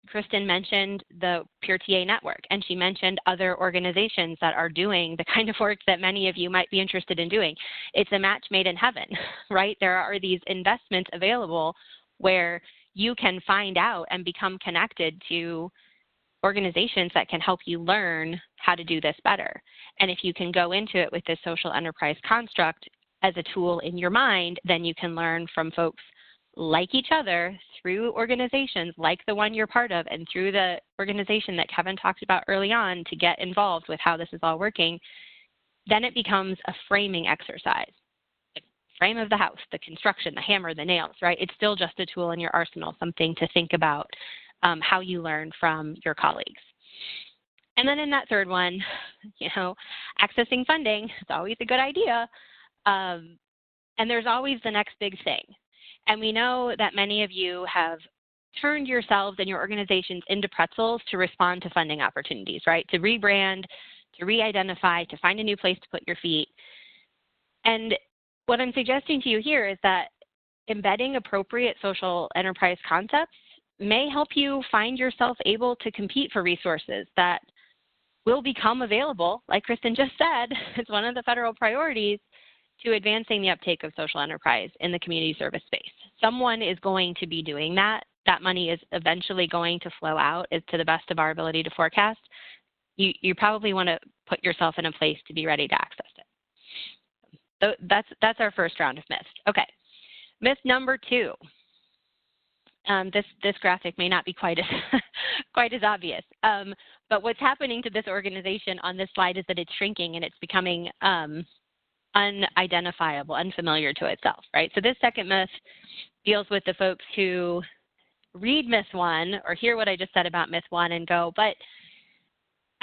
Kristen mentioned the Peer TA Network, and she mentioned other organizations that are doing the kind of work that many of you might be interested in doing. It's a match made in heaven, right? There are these investments available where you can find out and become connected to organizations that can help you learn how to do this better. And if you can go into it with this social enterprise construct as a tool in your mind, then you can learn from folks like each other through organizations like the one you're part of and through the organization that Kevin talked about early on to get involved with how this is all working. Then it becomes a framing exercise. The frame of the house, the construction, the hammer, the nails, right? It's still just a tool in your arsenal, something to think about how you learn from your colleagues. And then in that third one, accessing funding is always a good idea. And there's always the next big thing. And we know that many of you have turned yourselves and your organizations into pretzels to respond to funding opportunities, right? To rebrand, to re-identify, to find a new place to put your feet. And what I'm suggesting to you here is that embedding appropriate social enterprise concepts may help you find yourself able to compete for resources that will become available. Like Kristen just said, it's one of the federal priorities to advancing the uptake of social enterprise in the community service space. Someone is going to be doing that. That money is eventually going to flow out to the best of our ability to forecast. You probably want to put yourself in a place to be ready to access it. So that's our first round of myths. Okay, myth number 2. This graphic may not be quite as obvious, but what's happening to this organization on this slide is that it's shrinking and it's becoming unidentifiable, unfamiliar to itself, right? So this second myth deals with the folks who read myth 1 or hear what I just said about myth 1 and go, but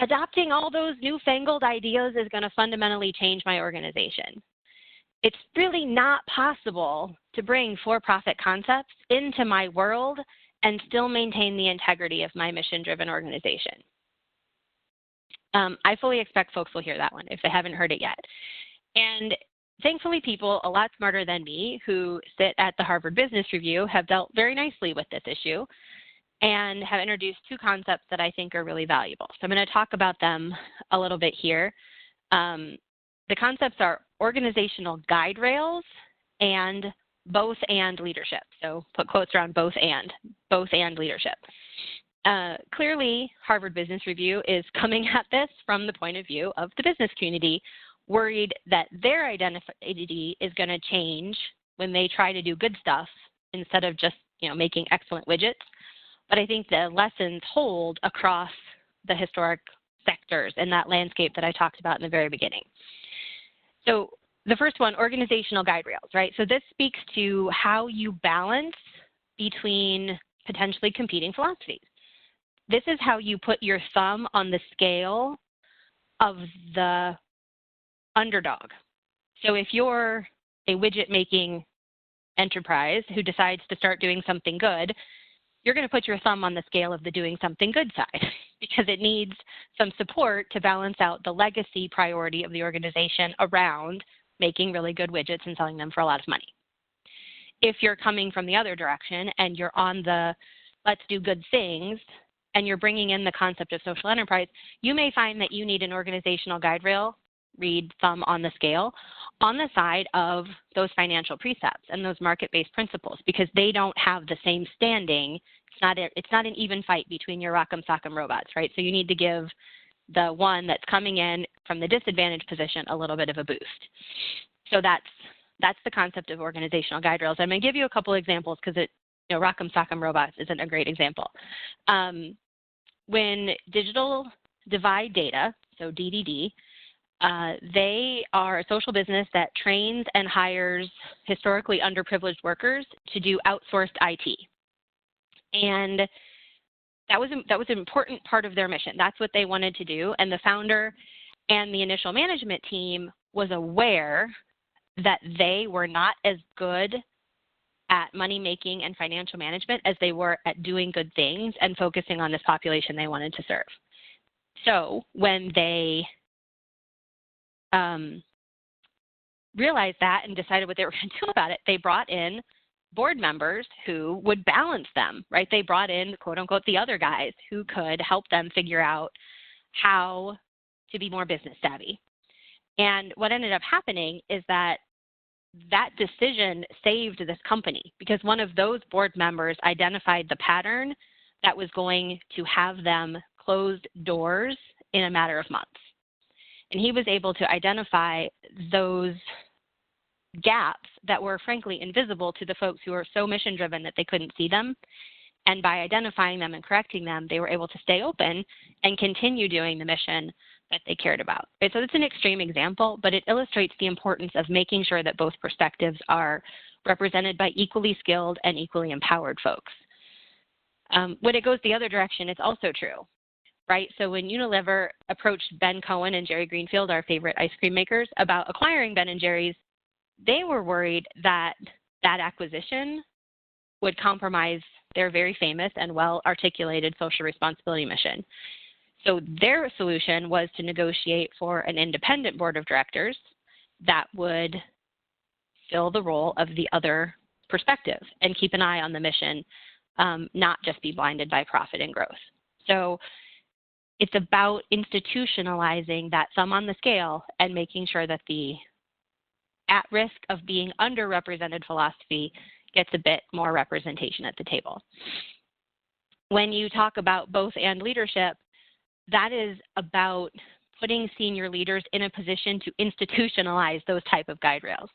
adopting all those newfangled ideas is going to fundamentally change my organization. It's really not possible to bring for-profit concepts into my world and still maintain the integrity of my mission-driven organization. I fully expect folks will hear that one if they haven't heard it yet. And thankfully, people a lot smarter than me who sit at the Harvard Business Review have dealt very nicely with this issue and have introduced 2 concepts that I think are really valuable. So I'm going to talk about them a little bit here. The concepts are organizational guide rails and both and leadership. So put quotes around both and leadership. Clearly, Harvard Business Review is coming at this from the point of view of the business community, worried that their identity is going to change when they try to do good stuff instead of just making excellent widgets. But I think the lessons hold across the historic sectors in that landscape that I talked about in the very beginning. So the first one, organizational guide rails, right? So this speaks to how you balance between potentially competing philosophies. This is how you put your thumb on the scale of the underdog. So if you're a widget making enterprise who decides to start doing something good, you're going to put your thumb on the scale of the doing something good side because it needs some support to balance out the legacy priority of the organization around making really good widgets and selling them for a lot of money. If you're coming from the other direction and you're on the let's do good things and you're bringing in the concept of social enterprise, you may find that you need an organizational guide rail, read thumb on the scale, on the side of those financial precepts and those market-based principles because they don't have the same standing. It's not an even fight between your rock'em sock'em robots, right? So you need to give the one that's coming in from the disadvantaged position a little bit of a boost. So that's the concept of organizational guide rails. I'm going to give you a couple examples because rock'em sock'em robots isn't a great example. When Digital Divide Data, so DDD, they are a social business that trains and hires historically underprivileged workers to do outsourced IT. And that was an important part of their mission. That's what they wanted to do. And the founder and the initial management team was aware that they were not as good at money making and financial management as they were at doing good things and focusing on this population they wanted to serve. So when they realized that and decided what they were going to do about it, they brought in board members who would balance them, right? They brought in, quote unquote, the other guys who could help them figure out how to be more business savvy. And what ended up happening is that decision saved this company because one of those board members identified the pattern that was going to have them close doors in a matter of months. And he was able to identify those gaps that were frankly invisible to the folks who were so mission driven that they couldn't see them. And by identifying them and correcting them, they were able to stay open and continue doing the mission that they cared about. Right? So it's an extreme example, but it illustrates the importance of making sure that both perspectives are represented by equally skilled and equally empowered folks. When it goes the other direction, it's also true. Right? So when Unilever approached Ben Cohen and Jerry Greenfield, our favorite ice cream makers, about acquiring Ben & Jerry's, they were worried that that acquisition would compromise their very famous and well-articulated social responsibility mission. So their solution was to negotiate for an independent board of directors that would fill the role of the other perspective and keep an eye on the mission, not just be blinded by profit and growth. So it's about institutionalizing that thumb on the scale and making sure that the at risk of being underrepresented philosophy gets a bit more representation at the table. When you talk about both and leadership, that is about putting senior leaders in a position to institutionalize those type of guide rails,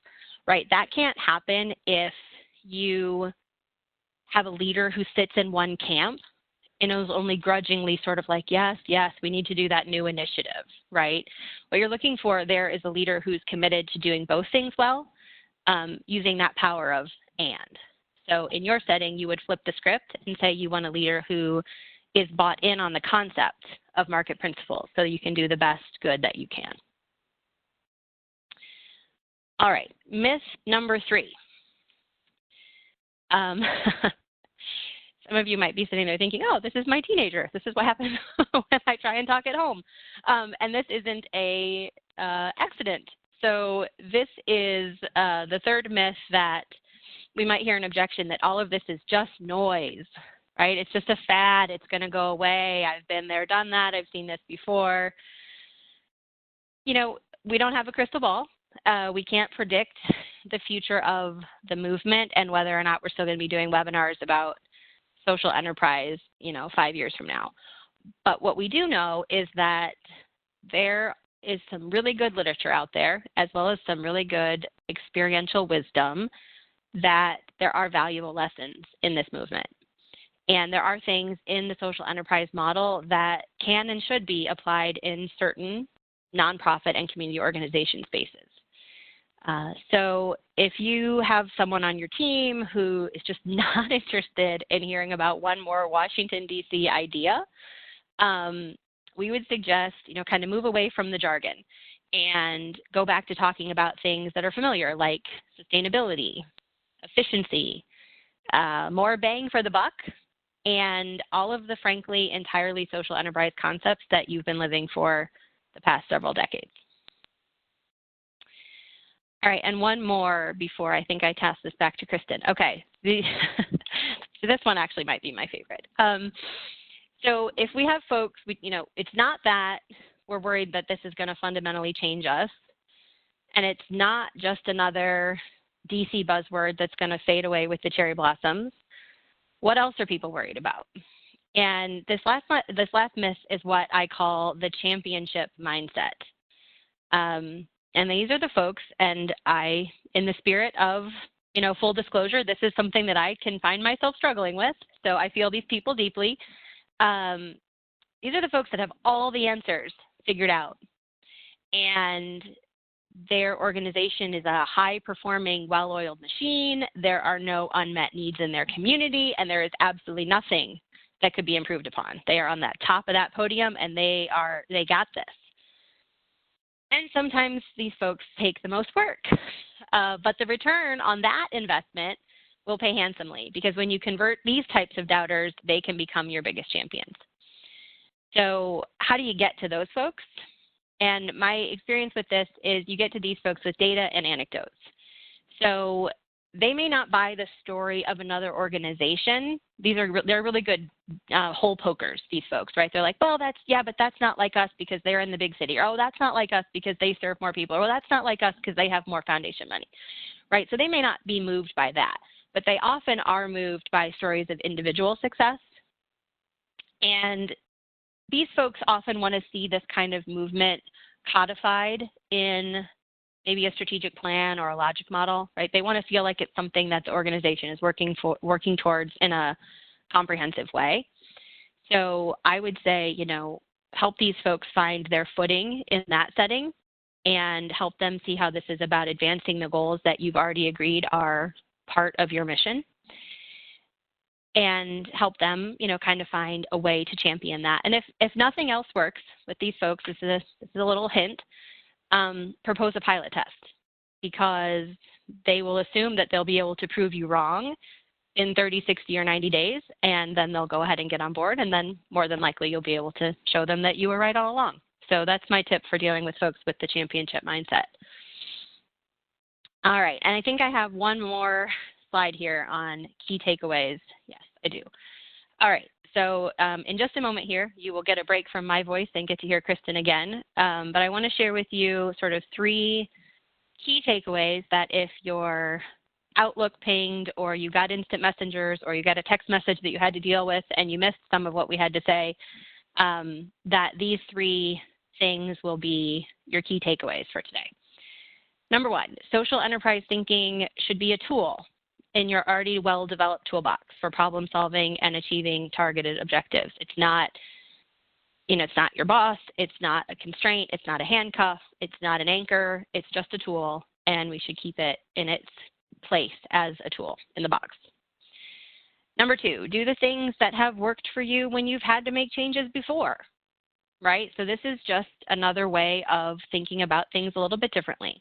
right? That can't happen if you have a leader who sits in one camp and is only grudgingly sort of like, yes, we need to do that new initiative, right? What you're looking for there is a leader who's committed to doing both things well, using that power of and. So in your setting, you would flip the script and say you want a leader who is bought in on the concept of market principles so you can do the best good that you can. All right, myth number 3. Some of you might be sitting there thinking, oh, this is my teenager. This is what happens when I try and talk at home. And this isn't a accident. So this is the third myth that we might hear an objection that all of this is just noise, right? It's just a fad. It's going to go away. I've been there, done that. I've seen this before. You know, we don't have a crystal ball. We can't predict the future of the movement and whether or not we're still going to be doing webinars about social enterprise, 5 years from now. But what we do know is that there is some really good literature out there, as well as some really good experiential wisdom that there are valuable lessons in this movement. And there are things in the social enterprise model that can and should be applied in certain nonprofit and community organization spaces. So if you have someone on your team who is just not interested in hearing about one more Washington, D.C. idea, we would suggest, kind of move away from the jargon and go back to talking about things that are familiar, like sustainability, efficiency, more bang for the buck, and all of the, frankly, entirely social enterprise concepts that you've been living for the past several decades. All right, and one more before I think I toss this back to Kristen. Okay, so this one actually might be my favorite. So if we have folks, it's not that we're worried that this is going to fundamentally change us, and it's not just another DC buzzword that's going to fade away with the cherry blossoms. What else are people worried about? And this last myth is what I call the championship mindset. And these are the folks, and in the spirit of, full disclosure, this is something that I can find myself struggling with, so I feel these people deeply. These are the folks that have all the answers figured out, and their organization is a high-performing, well-oiled machine. There are no unmet needs in their community, and there is absolutely nothing that could be improved upon. They are on that top of that podium, and they got this. And sometimes these folks take the most work, but the return on that investment will pay handsomely, because when you convert these types of doubters, they can become your biggest champions. So how do you get to those folks? And my experience with this is you get to these folks with data and anecdotes. So they may not buy the story of another organization. They're really good hole pokers, these folks, right? They're like, well, but that's not like us because they're in the big city. Or, oh, that's not like us because they serve more people. Or, well, that's not like us because they have more foundation money, right? So they may not be moved by that, but they often are moved by stories of individual success. And these folks often want to see this kind of movement codified in maybe a strategic plan or a logic model, right? They want to feel like it's something that the organization is working towards in a comprehensive way. So I would say, help these folks find their footing in that setting and help them see how this is about advancing the goals that you've already agreed are part of your mission, and help them, kind of find a way to champion that. And if nothing else works with these folks, this is a little hint, propose a pilot test, because they will assume that they'll be able to prove you wrong in 30, 60, or 90 days, and then they'll go ahead and get on board, and then more than likely you'll be able to show them that you were right all along. So that's my tip for dealing with folks with the championship mindset. All right, and I think I have one more slide here on key takeaways. Yes, I do. All right, so in just a moment here, you will get a break from my voice and get to hear Kristen again. But I want to share with you sort of 3 key takeaways that if your Outlook pinged, or you got instant messengers, or you got a text message that you had to deal with and you missed some of what we had to say, that these 3 things will be your key takeaways for today. Number 1, social enterprise thinking should be a tool in your already well-developed toolbox for problem solving and achieving targeted objectives. It's not, it's not your boss, it's not a constraint, it's not a handcuff, it's not an anchor, it's just a tool, and we should keep it in its place as a tool in the box. Number 2, do the things that have worked for you when you've had to make changes before, right? So this is just another way of thinking about things a little bit differently.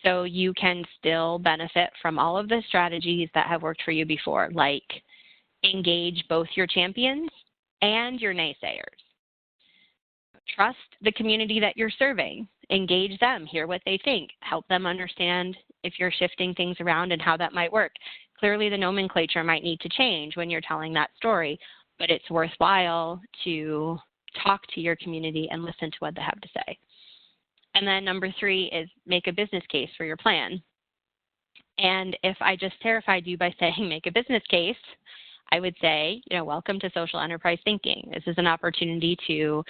So you can still benefit from all of the strategies that have worked for you before, like engage both your champions and your naysayers. Trust the community that you're serving. Engage them, hear what they think, help them understand if you're shifting things around and how that might work. Clearly, the nomenclature might need to change when you're telling that story, but it's worthwhile to talk to your community and listen to what they have to say. And then number 3 is make a business case for your plan. And if I just terrified you by saying make a business case, I would say, welcome to social enterprise thinking. This is an opportunity to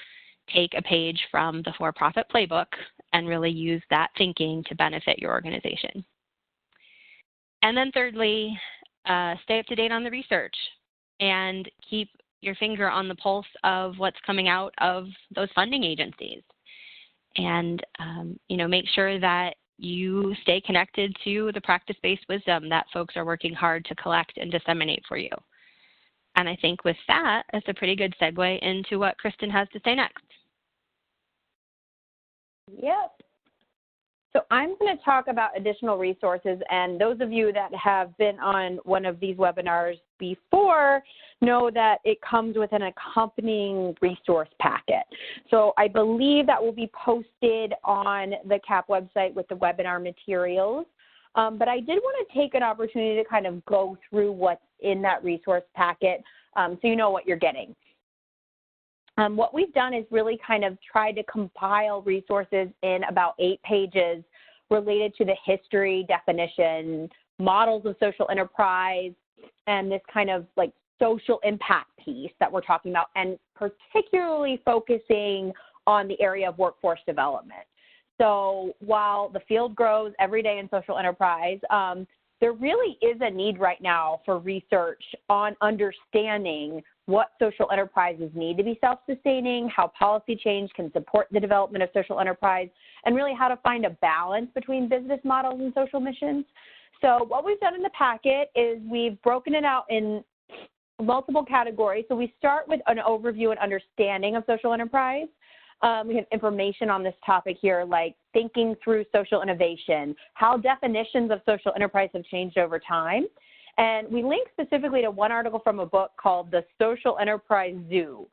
take a page from the for-profit playbook and really use that thinking to benefit your organization. And then thirdly, stay up to date on the research. and keep your finger on the pulse of what's coming out of those funding agencies. And, make sure that you stay connected to the practice-based wisdom that folks are working hard to collect and disseminate for you. And I think with that, that's a pretty good segue into what Kristen has to say next. Yep. So I'm going to talk about additional resources, and those of you that have been on one of these webinars before know that it comes with an accompanying resource packet. So I believe that will be posted on the CAP website with the webinar materials. But I did want to take an opportunity to kind of go through what's in that resource packet so you know what you're getting. What we've done is really kind of tried to compile resources in about 8 pages related to the history, definition, models of social enterprise, and this kind of like social impact piece that we're talking about, and particularly focusing on the area of workforce development. So while the field grows every day in social enterprise, there really is a need right now for research on understanding what social enterprises need to be self-sustaining, how policy change can support the development of social enterprise, and really how to find a balance between business models and social missions. So what we've done in the packet is we've broken it out in multiple categories. So we start with an overview and understanding of social enterprise. We have information on this topic here, like thinking through social innovation, how definitions of social enterprise have changed over time. And we link specifically to one article from a book called The Social Enterprise Zoo.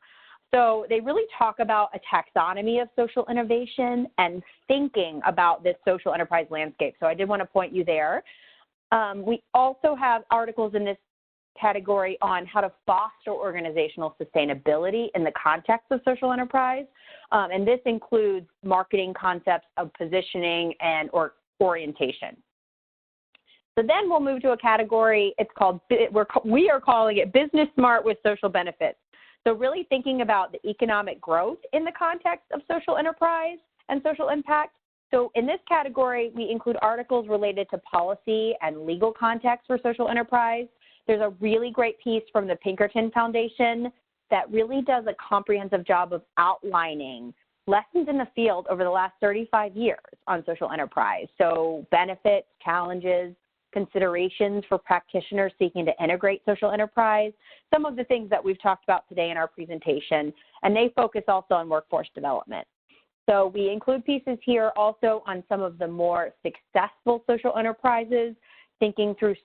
So they really talk about a taxonomy of social innovation and thinking about this social enterprise landscape. So I did want to point you there. We also have articles in this category on how to foster organizational sustainability in the context of social enterprise. And this includes marketing concepts of positioning and orientation. So then we'll move to a category, it's called, we are calling it Business Smart with Social Benefits. So really thinking about the economic growth in the context of social enterprise and social impact. So in this category, we include articles related to policy and legal context for social enterprise. There's a really great piece from the Pinkerton Foundation that really does a comprehensive job of outlining lessons in the field over the last 35 years on social enterprise. So benefits, challenges, considerations for practitioners seeking to integrate social enterprise, some of the things that we've talked about today in our presentation, and they focus also on workforce development. So we include pieces here also on some of the more successful social enterprises, thinking through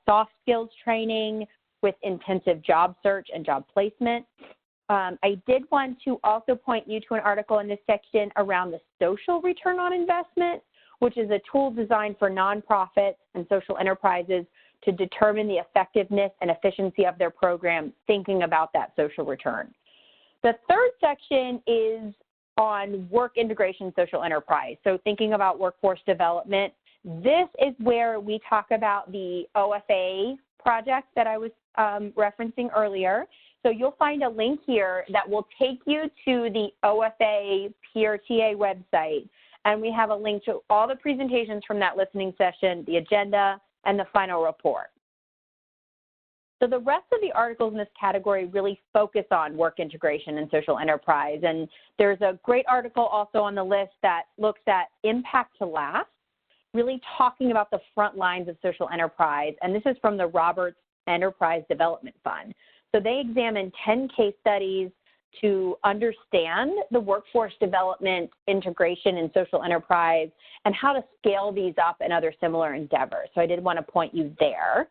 soft skills training with intensive job search and job placement. I did want to also point you to an article in this section around the social return on investment, which is a tool designed for nonprofits and social enterprises to determine the effectiveness and efficiency of their program, thinking about that social return. The third section is on work integration social enterprise, so thinking about workforce development. This is where we talk about the OFA project that I was referencing earlier. So you'll find a link here that will take you to the OFA PRTA website. And we have a link to all the presentations from that listening session, the agenda, and the final report. So the rest of the articles in this category really focus on work integration and social enterprise. And there's a great article also on the list that looks at impact to last, really talking about the front lines of social enterprise. And this is from the Roberts Enterprise Development Fund. So they examined 10 case studies to understand the workforce development, integration, and social enterprise, and how to scale these up and other similar endeavors. So I did want to point you there.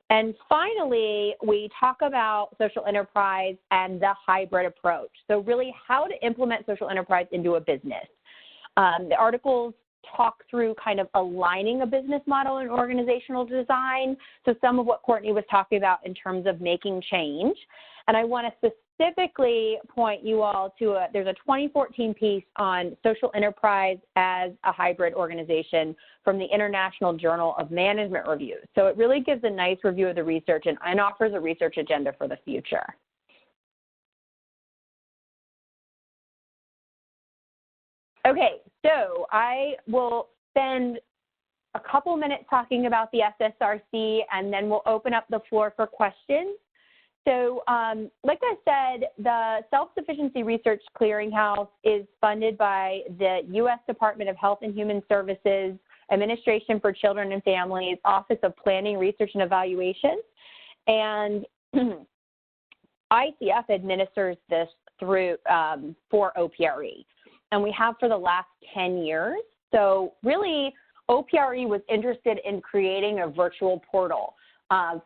And finally, we talk about social enterprise and the hybrid approach. So really how to implement social enterprise into a business. The articles talk through kind of aligning a business model and organizational design. So some of what Courtney was talking about in terms of making change. And I want to specifically point you all to there's a 2014 piece on social enterprise as a hybrid organization from the International Journal of Management Review. So it really gives a nice review of the research and offers a research agenda for the future. Okay, so I will spend a couple minutes talking about the SSRC, and then we'll open up the floor for questions. So like I said, the Self-Sufficiency Research Clearinghouse is funded by the U.S. Department of Health and Human Services, Administration for Children and Families, Office of Planning, Research, and Evaluation. And ICF administers this through for OPRE, and we have for the last 10 years. So really, OPRE was interested in creating a virtual portal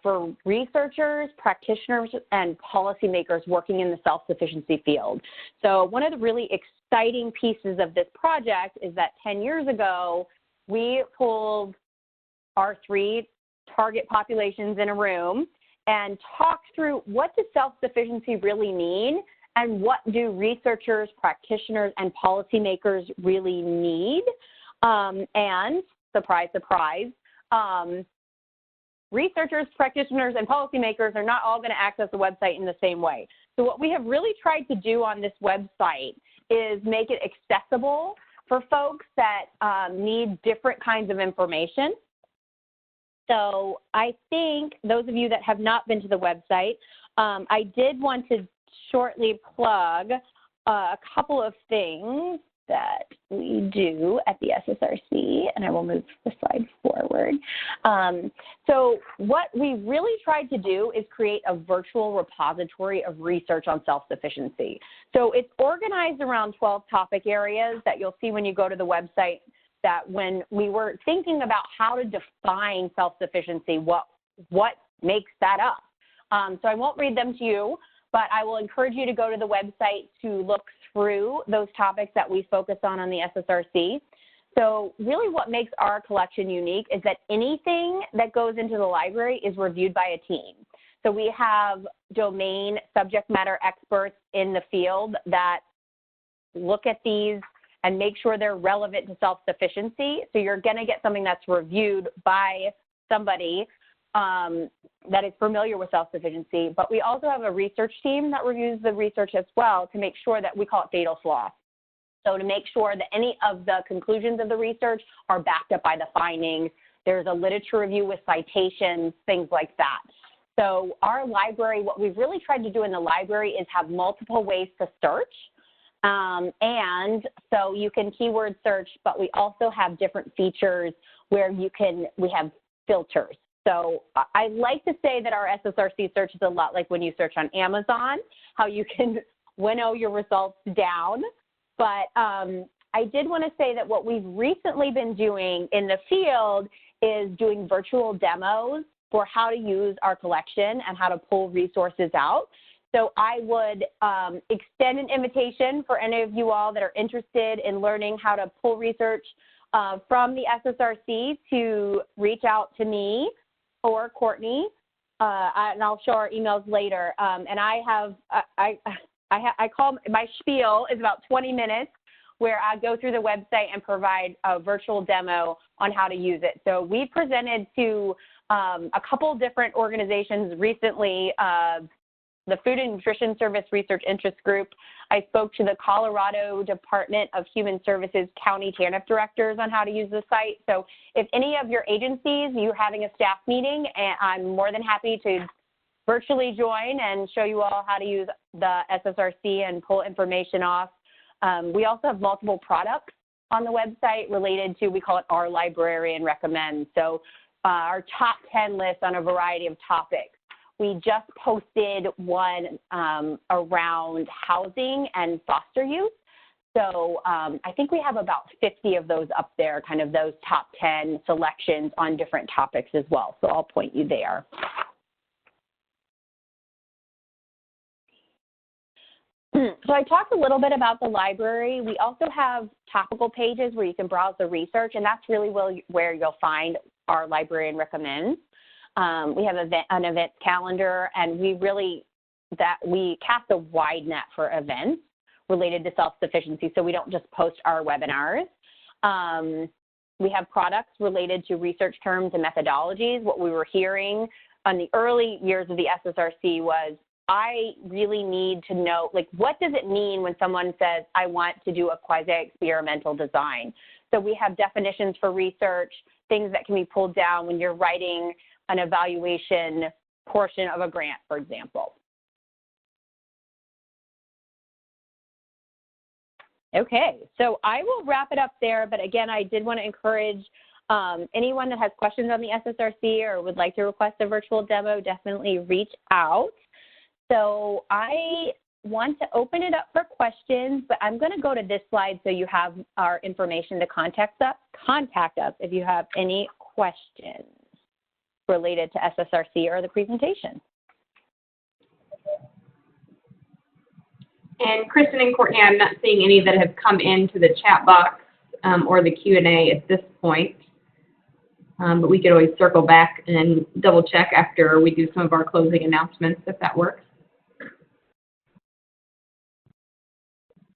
for researchers, practitioners, and policymakers working in the self-sufficiency field. So one of the really exciting pieces of this project is that 10 years ago, we pulled our 3 target populations in a room and talked through what does self-sufficiency really mean and what do researchers, practitioners, and policymakers really need. And surprise, surprise, researchers, practitioners, and policymakers are not all going to access the website in the same way. So what we have really tried to do on this website is make it accessible for folks that need different kinds of information. So I think those of you that have not been to the website, I did want to shortly plug a couple of things that we do at the SSRC, and I will move the slide forward. So what we really tried to do is create a virtual repository of research on self-sufficiency. So it's organized around 12 topic areas that you'll see when you go to the website, that when we were thinking about how to define self-sufficiency, what makes that up. So I won't read them to you, but I will encourage you to go to the website to look through those topics that we focus on the SSRC. So really what makes our collection unique is that anything that goes into the library is reviewed by a team. So we have domain subject matter experts in the field that look at these and make sure they're relevant to self-sufficiency. So you're going to get something that's reviewed by somebody that is familiar with self-sufficiency, but we also have a research team that reviews the research as well to make sure that we call it fatal flaw. So to make sure that any of the conclusions of the research are backed up by the findings. There's a literature review with citations, things like that. So our library, what we've really tried to do in the library is have multiple ways to search. And so you can keyword search, but we also have different features where we have filters. So I like to say that our SSRC search is a lot like when you search on Amazon, how you can winnow your results down. But I did want to say that what we've recently been doing in the field is doing virtual demos for how to use our collection and how to pull resources out. So I would extend an invitation for any of you all that are interested in learning how to pull research from the SSRC to reach out to me or Courtney, and I'll show our emails later. And I call my spiel is about 20 minutes where I go through the website and provide a virtual demo on how to use it. So we presented to a couple different organizations recently, the Food and Nutrition Service Research Interest Group. I spoke to the Colorado Department of Human Services County TANF directors on how to use the site. So if any of your agencies, you're having a staff meeting, and I'm more than happy to virtually join and show you all how to use the SSRC and pull information off. We also have multiple products on the website related to, we call it our librarian recommends. So our top 10 list on a variety of topics. We just posted one around housing and foster youth. So I think we have about 50 of those up there, kind of those top 10 selections on different topics as well. So I'll point you there. So I talked a little bit about the library. We also have topical pages where you can browse the research, and that's really where you'll find our librarian recommends. We have an events calendar, and we cast a wide net for events related to self-sufficiency, so we don't just post our webinars. We have products related to research terms and methodologies. What we were hearing on the early years of the SSRC was, I really need to know, like, what does it mean when someone says, I want to do a quasi-experimental design? So we have definitions for research, things that can be pulled down when you're writing an evaluation portion of a grant, for example. Okay, so I will wrap it up there, but again, I did want to encourage anyone that has questions on the SSRC or would like to request a virtual demo, definitely reach out. So I want to open it up for questions, but I'm going to go to this slide so you have our information to contact us if you have any questions related to SSRC or the presentation. And Kristen and Courtney, I'm not seeing any that have come into the chat box or the Q&A at this point. But we could always circle back and double check after we do some of our closing announcements, if that works.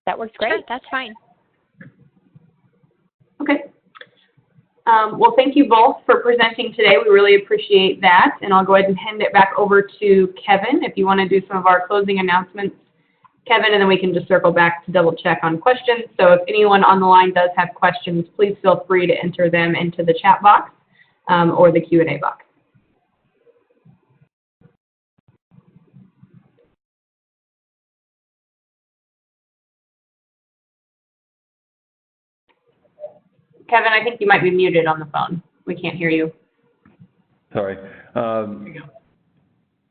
That works great. Sure, that's fine. Okay. Well, thank you both for presenting today. We really appreciate that. And I'll go ahead and hand it back over to Kevin if you want to do some of our closing announcements. Kevin, and then we can just circle back to double check on questions. So if anyone on the line does have questions, please feel free to enter them into the chat box or the Q&A box. Kevin, I think you might be muted on the phone. We can't hear you. Sorry.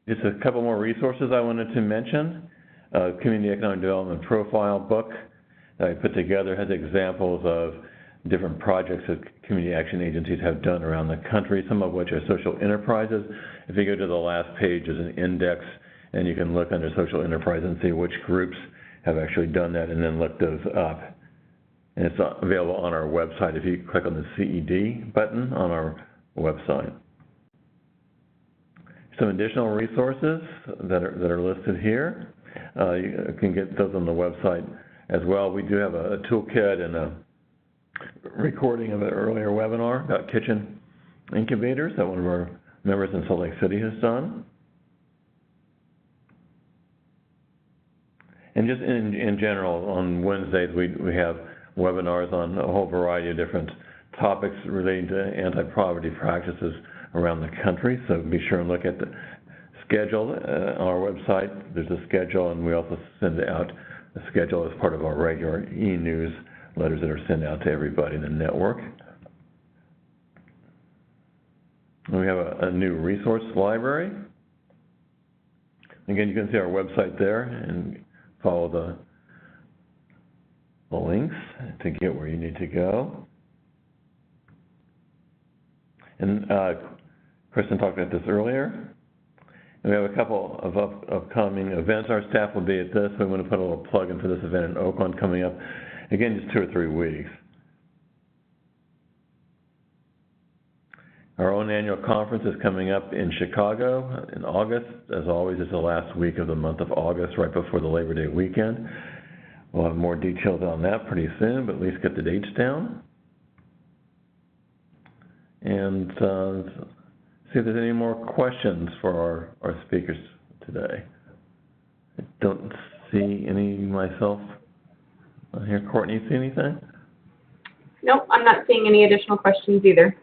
Just a couple more resources I wanted to mention. Community Economic Development Profile book that I put together has examples of different projects that community action agencies have done around the country, some of which are social enterprises. If you go to the last page, there's an index, and you can look under social enterprise and see which groups have actually done that, and then look those up. And it's available on our website if you click on the CED button on our website. Some additional resources that are listed here. You can get those on the website as well. We do have a toolkit and a recording of an earlier webinar about kitchen incubators that one of our members in Salt Lake City has done. And just in general, on Wednesdays we have webinars on a whole variety of different topics relating to anti-poverty practices around the country. So be sure and look at the schedule on our website. There's a schedule, and we also send out a schedule as part of our regular e-newsletters that are sent out to everybody in the network. We have a new resource library. Again, you can see our website there and follow the links to get where you need to go. And Kristen talked about this earlier. And we have a couple of upcoming events. Our staff will be at this. We want to put a little plug in for this event in Oakland coming up. Again, just 2 or 3 weeks. Our own annual conference is coming up in Chicago in August. As always, it's the last week of the month of August, right before the Labor Day weekend. We'll have more details on that pretty soon, but at least get the dates down. And see if there's any more questions for our speakers today. I don't see any myself on here. Courtney, see anything? Nope, I'm not seeing any additional questions either.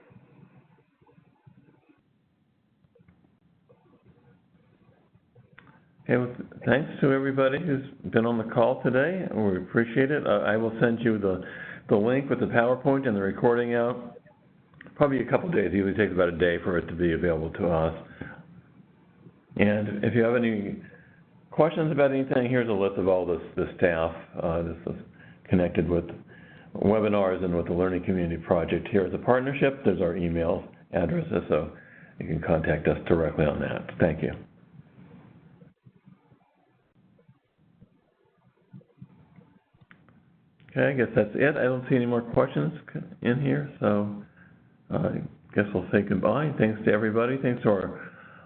Okay, well, thanks to everybody who's been on the call today. We appreciate it. I will send you the link with the PowerPoint and the recording out. Probably a couple days. It usually takes about a day for it to be available to us. And if you have any questions about anything, here's a list of all the staff. This is connected with webinars and with the Learning Community Project. Here is a partnership. There's our email addresses, so you can contact us directly on that. Thank you. Okay, I guess that's it. I don't see any more questions in here, so I guess we'll say goodbye. Thanks to everybody. Thanks to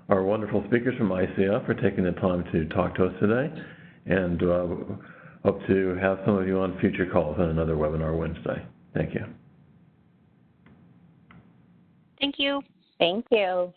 our wonderful speakers from ICF for taking the time to talk to us today. And hope to have some of you on future calls on another webinar Wednesday. Thank you. Thank you. Thank you.